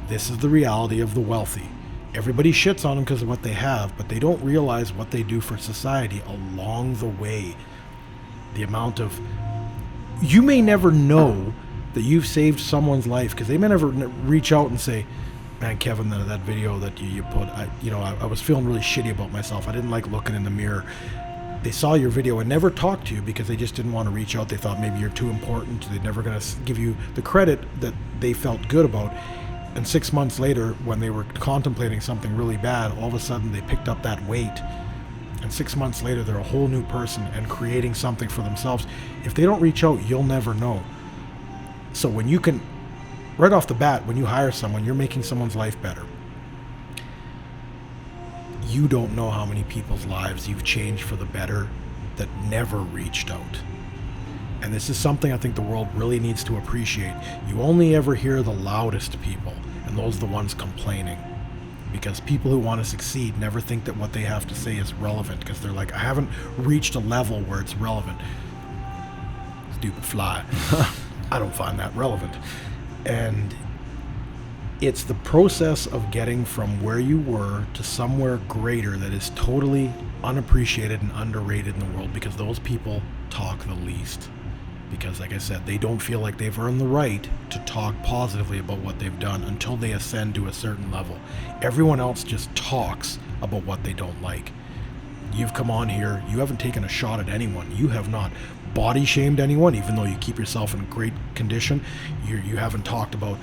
This is the reality of the wealthy. Everybody shits on them because of what they have, but they don't realize what they do for society along the way. The amount of... You may never know that you've saved someone's life, because they may never reach out and say, man, Kevin, that video that you put, I was feeling really shitty about myself. I didn't like looking in the mirror. They saw your video and never talked to you because they just didn't want to reach out. They thought maybe you're too important. They're never going to give you the credit that they felt good about. And 6 months later, when they were contemplating something really bad, all of a sudden they picked up that weight. And 6 months later, they're a whole new person and creating something for themselves. If they don't reach out, you'll never know. So when you can, right off the bat, when you hire someone, you're making someone's life better. You don't know how many people's lives you've changed for the better that never reached out. And this is something I think the world really needs to appreciate. You only ever hear the loudest people, and those are the ones complaining. Because people who want to succeed never think that what they have to say is relevant, because they're like, I haven't reached a level where it's relevant. Stupid fly. I don't find that relevant. And it's the process of getting from where you were to somewhere greater that is totally unappreciated and underrated in the world, because those people talk the least. Because, like I said, they don't feel like they've earned the right to talk positively about what they've done until they ascend to a certain level. Everyone else just talks about what they don't like. You've come on here, you haven't taken a shot at anyone. You have not body shamed anyone, even though you keep yourself in great condition. You haven't talked about,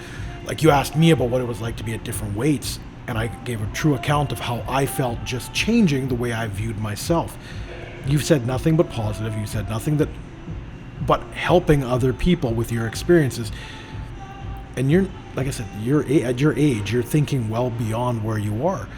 like you asked me about what it was like to be at different weights, and I gave a true account of how I felt just changing the way I viewed myself. You've said nothing but positive. You've said nothing but helping other people with your experiences. And you're, like I said, at your age, you're thinking well beyond where you are.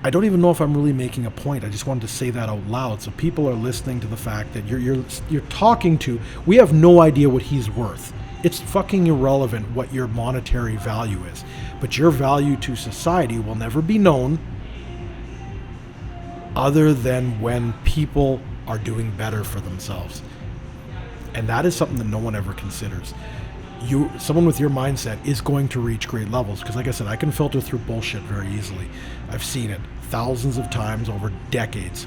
I don't even know if I'm really making a point. I just wanted to say that out loud so people are listening to the fact that you're talking to. We have no idea what he's worth. It's fucking irrelevant what your monetary value is. But your value to society will never be known other than when people are doing better for themselves. And that is something that no one ever considers. Someone with your mindset is going to reach great levels, because like I said, I can filter through bullshit very easily. I've seen it thousands of times over decades.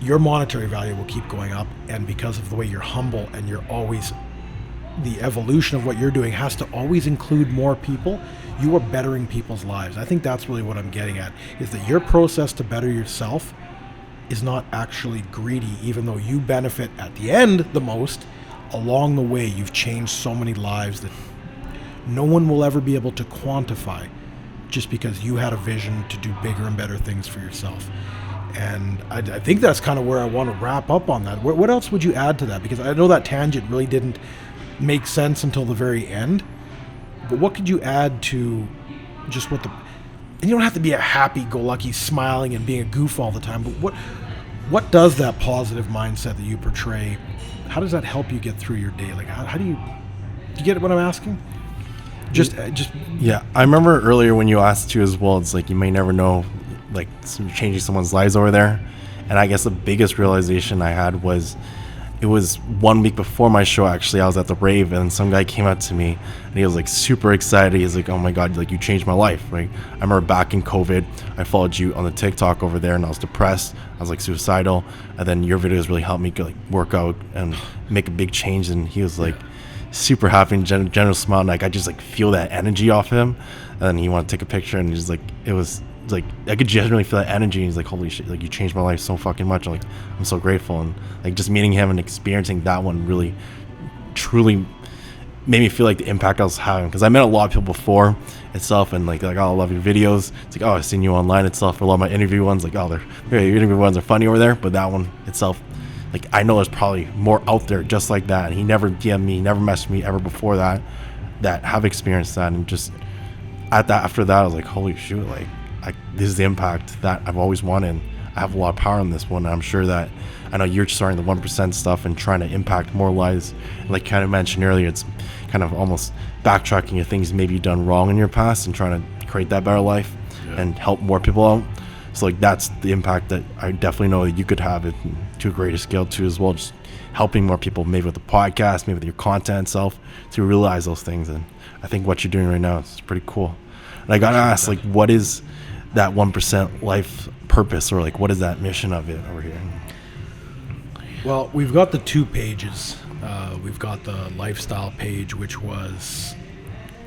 Your monetary value will keep going up, and because of the way you're humble and you're always, the evolution of what you're doing has to always include more people. You are bettering people's lives. I think that's really what I'm getting at, is that your process to better yourself is not actually greedy, even though you benefit at the end the most. Along the way, you've changed so many lives that no one will ever be able to quantify, just because you had a vision to do bigger and better things for yourself. And I think that's kind of where I want to wrap up on that. What else would you add to that? Because I know that tangent really didn't make sense until the very end. But what could you add to just what and you don't have to be a happy-go-lucky, smiling and being a goof all the time, but what does that positive mindset that you portray, how does that help you get through your day? Like, how do you get what I'm asking? Just Yeah, I remember earlier when you asked too as well, it's like you may never know, like changing someone's lives over there. And I guess the biggest realization I had was, it was 1 week before my show, actually. I was at the rave, and some guy came up to me, and he was like super excited. He's like, oh my God, like, you changed my life. Right? I remember back in COVID, I followed you on the TikTok over there, and I was depressed. I was like suicidal. And then your videos really helped me like work out and make a big change. And he was like super happy and general smile. And like, I just like feel that energy off him. And then he wanted to take a picture, and he's like, it was like, I could genuinely feel that energy. And he's like, holy shit, like, you changed my life so fucking much. I'm like, I'm so grateful. And like, just meeting him and experiencing that one really truly made me feel like the impact I was having, because I met a lot of people before itself, and like, oh, I love your videos. It's like, oh, I've seen you online itself. For a lot of my interview ones, like, oh, your interview ones are funny over there, but that one itself, like, I know there's probably more out there just like that. And he never DM'd me, never messaged me ever before that have experienced that. And just after that, I was like, holy shoot, like, this is the impact that I've always wanted. I have a lot of power in this one, and I'm sure that, I know you're starting the 1% stuff and trying to impact more lives. Like kind of mentioned earlier, it's kind of almost backtracking of things maybe you've done wrong in your past and trying to create that better life and help more people out. So like, that's the impact that I definitely know that you could have it to a greater scale too as well, just helping more people, maybe with the podcast, maybe with your content itself, to realize those things. And I think what you're doing right now is pretty cool. And I gotta ask, like, what is that 1% life purpose, or like, what is that mission of it over here? Well, we've got the 2 pages. We've got the lifestyle page, which was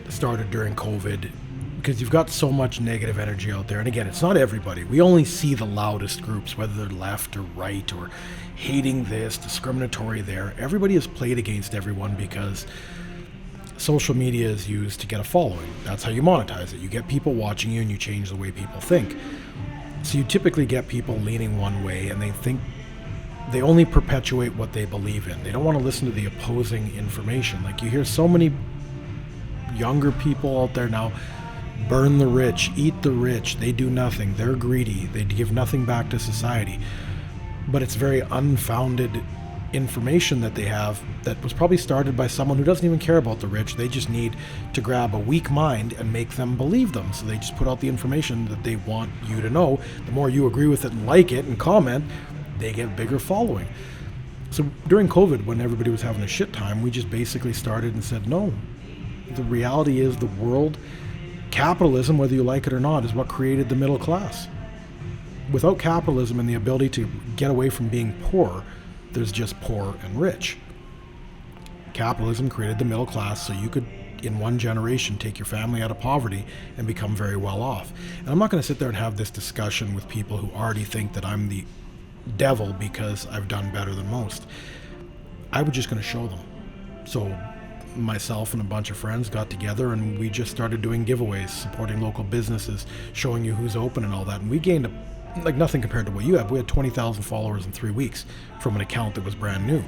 started during COVID, because you've got so much negative energy out there. And again, it's not everybody. We only see the loudest groups, whether they're left or right or hating this, discriminatory there. Everybody is played against everyone because social media is used to get a following. That's how you monetize it. You get people watching you and you change the way people think. So you typically get people leaning one way, and they only perpetuate what they believe in. They don't want to listen to the opposing information. Like, you hear so many younger people out there now, burn the rich, eat the rich, they do nothing, they're greedy, they give nothing back to society. But it's very unfounded information that they have that was probably started by someone who doesn't even care about the rich. They just need to grab a weak mind and make them believe them. So they just put out the information that they want you to know. The more you agree with it and like it and comment, they get a bigger following. So during COVID, when everybody was having a shit time, we just basically started and said, no, the reality is the world, capitalism, whether you like it or not, is what created the middle class. Without capitalism and the ability to get away from being poor, there's just poor and rich. Capitalism created the middle class so you could, in one generation, take your family out of poverty and become very well off. And I'm not going to sit there and have this discussion with people who already think that I'm the devil because I've done better than most. I was just going to show them. So myself and a bunch of friends got together and we just started doing giveaways, supporting local businesses, showing you who's open and all that. And we gained like nothing compared to what you have. We had 20,000 followers in 3 weeks from an account that was brand new.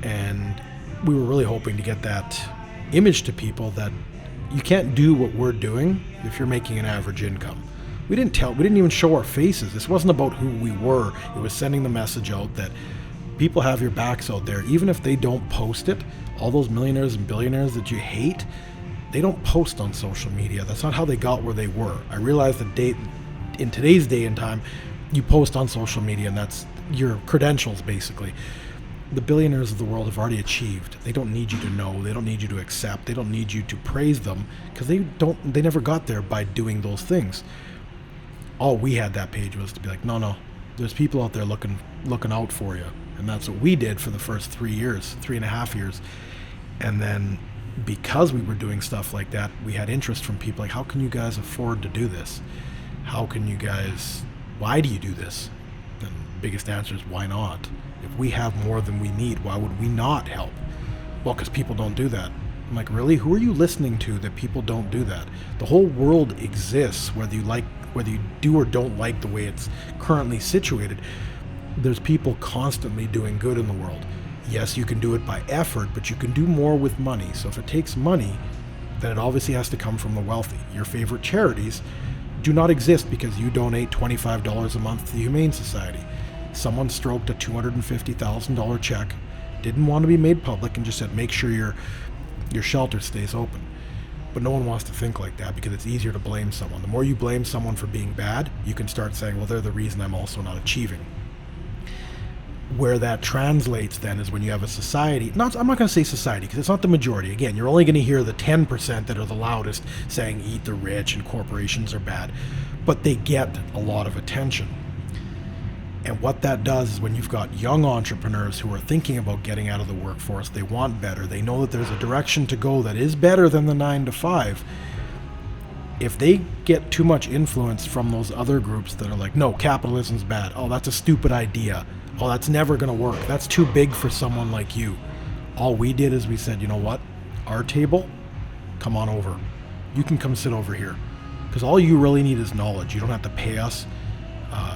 And we were really hoping to get that image to people that you can't do what we're doing if you're making an average income. We didn't even show our faces. This wasn't about who we were. It was sending the message out that people have your backs out there. Even if they don't post it, all those millionaires and billionaires that you hate, they don't post on social media. That's not how they got where they were. I realize that in today's day and time, you post on social media and that's your credentials basically. The billionaires of the world have already achieved. They don't need you to know. They don't need you to accept. They don't need you to praise them because they never got there by doing those things. All we had that page was to be like, no, there's people out there looking out for you. And that's what we did for the first 3.5 years. And then because we were doing stuff like that, we had interest from people like, how can you guys afford to do this? Why do you do this? And the biggest answer is, why not? If we have more than we need, why would we not help? Well, because people don't do that. I'm like, really? Who are you listening to that people don't do that? The whole world exists, whether you do or don't like the way it's currently situated. There's people constantly doing good in the world. Yes, you can do it by effort, but you can do more with money. So if it takes money, then it obviously has to come from the wealthy. Your favorite charities do not exist because you donate $25 a month to the Humane Society. Someone stroked a $250,000 check, didn't want to be made public, and just said, make sure your shelter stays open. But no one wants to think like that because it's easier to blame someone. The more you blame someone for being bad, you can start saying, well, they're the reason I'm also not achieving. Where that translates then is when you have a society, I'm not going to say society because it's not the majority. Again, you're only going to hear the 10% that are the loudest saying eat the rich and corporations are bad, but they get a lot of attention. And what that does is when you've got young entrepreneurs who are thinking about getting out of the workforce, they want better, they know that there's a direction to go that is better than the 9 to 5. If they get too much influence from those other groups that are like, no, capitalism's bad. Oh, that's a stupid idea. Oh, that's never going to work. That's too big for someone like you. All we did is we said, you know what? Our table, come on over. You can come sit over here. Because all you really need is knowledge. You don't have to pay us.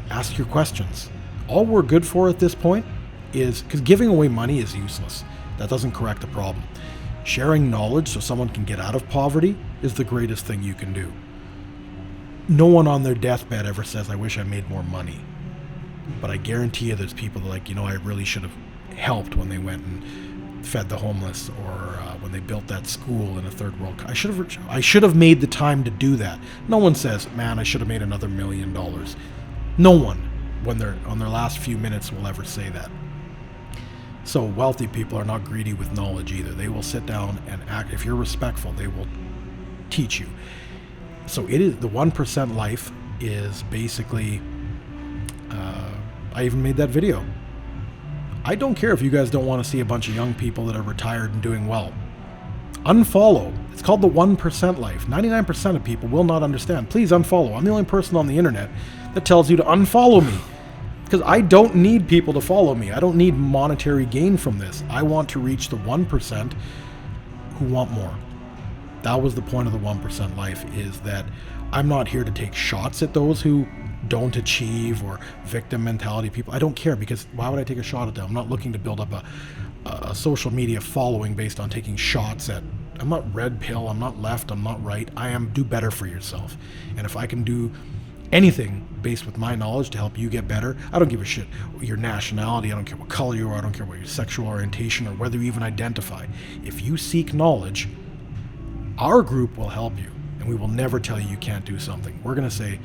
Ask your questions. All we're good for at this point is, because giving away money is useless. That doesn't correct the problem. Sharing knowledge so someone can get out of poverty is the greatest thing you can do. No one on their deathbed ever says, I wish I made more money. But I guarantee you there's people that are like, I really should have helped when they went and fed the homeless, or when they built that school in a third world. I should have made the time to do that. No one says, man, I should have made another $1 million. No one, when they're on their last few minutes, will ever say that. So wealthy people are not greedy with knowledge either. They will sit down and act. If you're respectful, they will teach you. So it is the 1% life is basically, I even made that video. I don't care if you guys don't want to see a bunch of young people that are retired and doing well. Unfollow. It's called the 1% life. 99% of people will not understand. Please unfollow. I'm the only person on the internet that tells you to unfollow me. Because I don't need people to follow me. I don't need monetary gain from this. I want to reach the 1% who want more. That was the point of the 1% life, is that I'm not here to take shots at those who don't achieve, or victim mentality people. I don't care, because why would I take a shot at them? I'm not looking to build up a social media following based on taking shots at. I'm not red pill, I'm not left, I'm not right. I am do better for yourself. And if I can do anything based with my knowledge to help you get better, I don't give a shit your nationality, I don't care what color you are, I don't care what your sexual orientation or whether you even identify. If you seek knowledge, our group will help you, and we will never tell you you can't do something. We're going to say,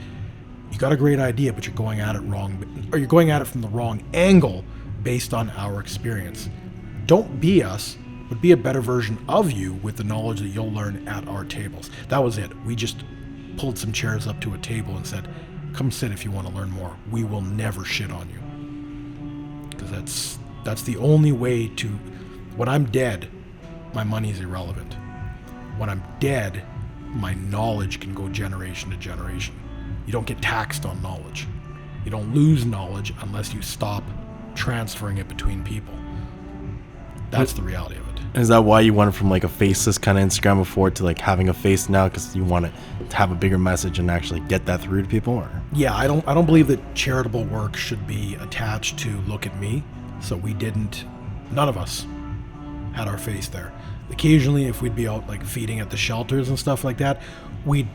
you got a great idea, but you're going at it wrong, or you're going at it from the wrong angle based on our experience. Don't be us, but be a better version of you with the knowledge that you'll learn at our tables. That was it. We just pulled some chairs up to a table and said, come sit if you want to learn more. We will never shit on you. Because that's the only way to, when I'm dead, my money's irrelevant. When I'm dead, my knowledge can go generation to generation. You don't get taxed on knowledge. You don't lose knowledge unless you stop transferring it between people. That's the reality of it. Is that why you went from like a faceless kind of Instagram before to like having a face now, because you want to have a bigger message and actually get that through to people? Or? Yeah, I don't believe that charitable work should be attached to look at me. So none of us had our face there. Occasionally, if we'd be out like feeding at the shelters and stuff like that, we'd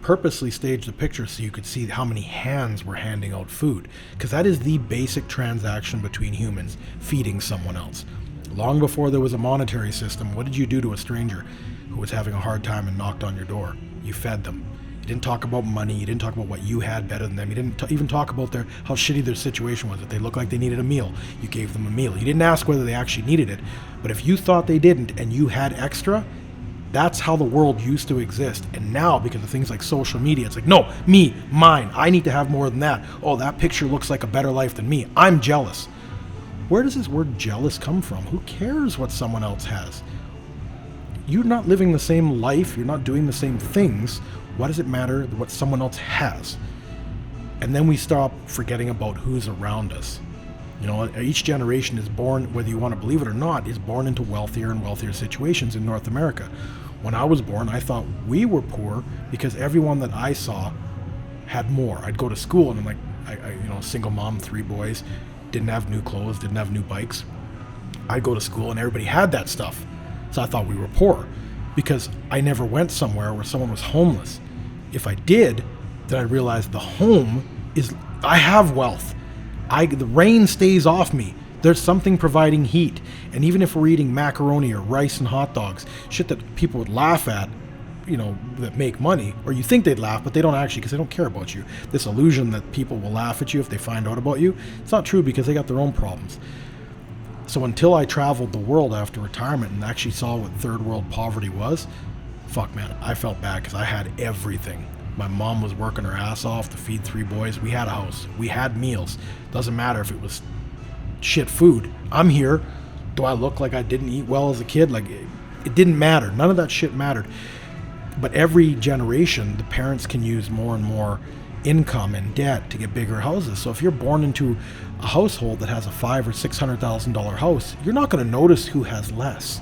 purposely stage the picture so you could see how many hands were handing out food, because that is the basic transaction between humans, feeding someone else. Long before there was a monetary system, what did you do to a stranger who was having a hard time and knocked on your door? You fed them. You didn't talk about money. You didn't talk about what you had better than them. You didn't even talk about how shitty their situation was. If they looked like they needed a meal, you gave them a meal. You didn't ask whether they actually needed it. But if you thought they didn't and you had extra, that's how the world used to exist. And now, because of things like social media, it's like, no, me, mine, I need to have more than that. Oh, that picture looks like a better life than me. I'm jealous. Where does this word jealous come from? Who cares what someone else has? You're not living the same life. You're not doing the same things. Why does it matter what someone else has? And then we stop forgetting about who's around us. You know, each generation is born, whether you want to believe it or not, is born into wealthier and wealthier situations in North America. When I was born, I thought we were poor because everyone that I saw had more. I'd go to school and I'm like, single mom, 3 boys, didn't have new clothes, didn't have new bikes. I'd go to school and everybody had that stuff. So I thought we were poor because I never went somewhere where someone was homeless. If I did, then I realized the home is, I have wealth. The rain stays off me. There's something providing heat. And even if we're eating macaroni or rice and hot dogs, shit that people would laugh at, that make money, or you think they'd laugh, but they don't actually, because they don't care about you. This illusion that people will laugh at you if they find out about you, it's not true, because they got their own problems. So until I traveled the world after retirement and actually saw what third world poverty was, fuck man, I felt bad because I had everything. My mom was working her ass off to feed 3 boys. We had a house. We had meals. Doesn't matter if it was shit food. I'm here. Do I look like I didn't eat well as a kid? Like, it didn't matter. None of that shit mattered. But every generation, the parents can use more and more income and debt to get bigger houses. So if you're born into a household that has a $500,000 or $600,000 house, you're not going to notice who has less.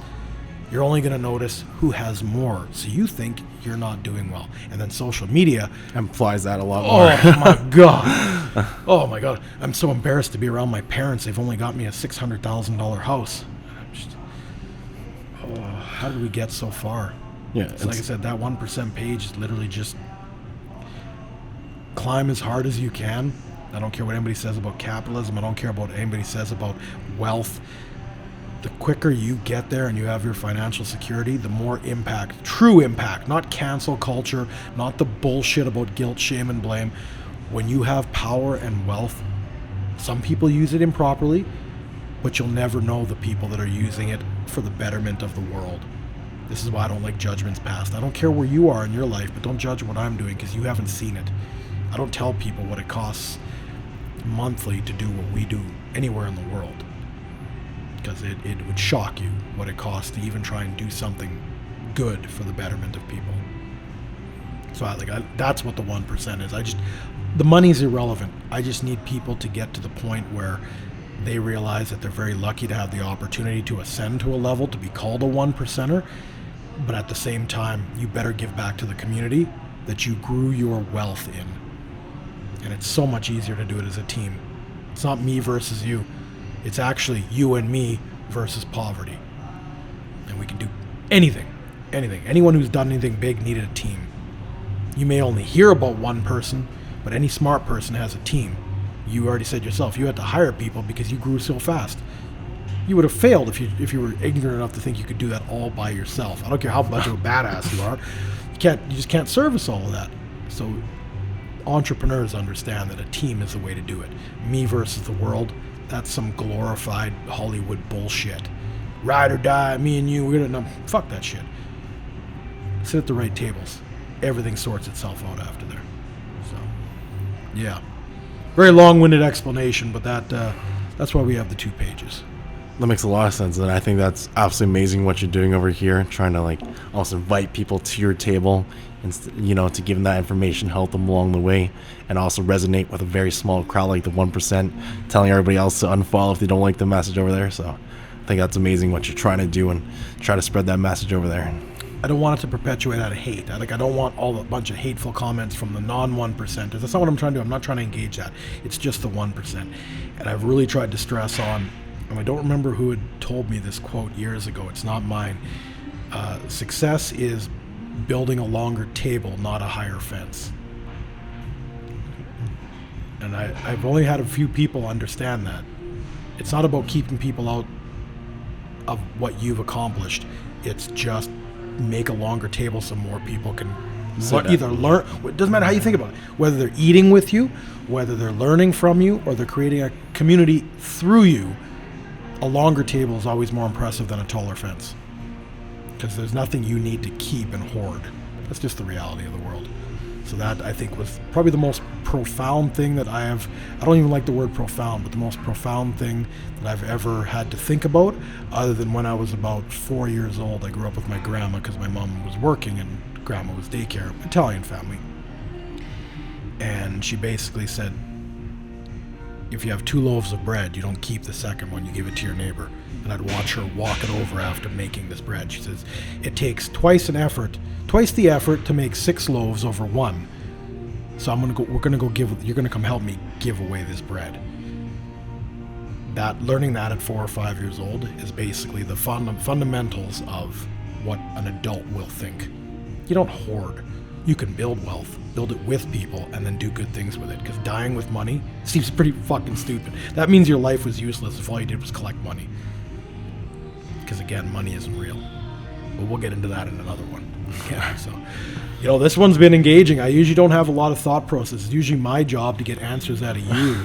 You're only going to notice who has more. So you think you're not doing well. And then social media implies that a lot more. Oh my God. Oh my God. I'm so embarrassed to be around my parents. They've only got me a $600,000 house. How did we get so far? Yeah. It's like I said, that 1% page is literally just climb as hard as you can. I don't care what anybody says about capitalism. I don't care what anybody says about wealth. The quicker you get there and you have your financial security, the more impact, true impact, not cancel culture, not the bullshit about guilt, shame, and blame. When you have power and wealth, some people use it improperly, but you'll never know the people that are using it for the betterment of the world. This is why I don't like judgments passed. I don't care where you are in your life, but don't judge what I'm doing because you haven't seen it. I don't tell people what it costs monthly to do what we do anywhere in the world, because it would shock you what it costs to even try and do something good for the betterment of people. So that's what the 1% is. The money's irrelevant. I just need people to get to the point where they realize that they're very lucky to have the opportunity to ascend to a level to be called a 1%er, but at the same time, you better give back to the community that you grew your wealth in. And it's so much easier to do it as a team. It's not me versus you. It's actually you and me versus poverty. And we can do anything. Anyone who's done anything big needed a team. You may only hear about one person, but any smart person has a team. You already said yourself, you had to hire people because you grew so fast. You would have failed if you were ignorant enough to think you could do that all by yourself. I don't care how much of a badass you are. You just can't service all of that. So entrepreneurs understand that a team is the way to do it. Me versus the world, that's some glorified Hollywood bullshit. Ride or die, me and you, we're gonna fuck that shit. Sit at the right tables. Everything sorts itself out after there. So, yeah. Very long-winded explanation, but that's why we have the 2 pages. That makes a lot of sense, and I think that's absolutely amazing what you're doing over here, trying to also invite people to your table, and to give them that information, help them along the way, and also resonate with a very small crowd like the 1%, telling everybody else to unfollow if they don't like the message over there. So I think that's amazing what you're trying to do and try to spread that message over there. I don't want it to perpetuate out of hate. I don't want a bunch of hateful comments from the non-1%ers. That's not what I'm trying to do. I'm not trying to engage that. It's just the 1%. And I've really tried to stress on, and I don't remember who had told me this quote years ago. It's not mine. Success is building a longer table, not a higher fence. And I've only had a few people understand that. It's not about keeping people out of what you've accomplished. It's just make a longer table so more people can either learn. It doesn't matter how you think about it. Whether they're eating with you, whether they're learning from you, or they're creating a community through you, a longer table is always more impressive than a taller fence. Because there's nothing you need to keep and hoard. That's just the reality of the world. So that, I think, was probably the most profound thing that I don't even like the word profound, but the most profound thing that I've ever had to think about, other than when I was about 4 years old. I grew up with my grandma because my mom was working and grandma was daycare, Italian family. And she basically said, if you have 2 loaves of bread, you don't keep the second one, you give it to your neighbor. And I'd watch her walk it over after making this bread. She says, it takes twice the effort to make 6 loaves over 1. So you're gonna come help me give away this bread. Learning that at 4 or 5 years old is basically the fundamentals of what an adult will think. You don't hoard. You can build wealth, build it with people, and then do good things with it. Because dying with money seems pretty fucking stupid. That means your life was useless if all you did was collect money. Because again, money isn't real. but we'll get into that in another one. Yeah, so, this one's been engaging. I usually don't have a lot of thought process. It's usually my job to get answers out of you,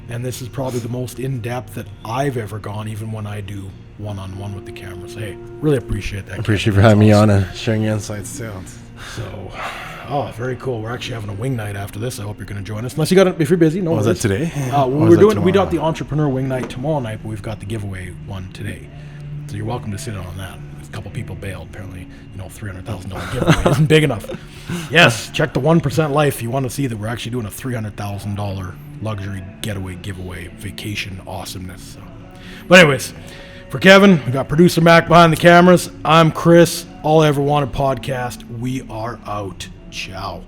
and this is probably the most in-depth that I've ever gone, even when I do one-on-one with the cameras. Hey, really appreciate that. I appreciate you for having me on and sharing your insights too. So, very cool. We're actually having a wing night after this. I hope you're going to join us. Unless if you're busy, no. Was that today? We got the entrepreneur wing night tomorrow night, but we've got the giveaway one today. So you're welcome to sit in on that. A couple people bailed. Apparently, $300,000 giveaway isn't big enough. Yes, check the 1% Life if you want to see that we're actually doing a $300,000 luxury getaway giveaway vacation awesomeness. So, but anyways, for Kevin, we got producer Mac behind the cameras. I'm Chris. All I Ever Wanted podcast. We are out. Ciao.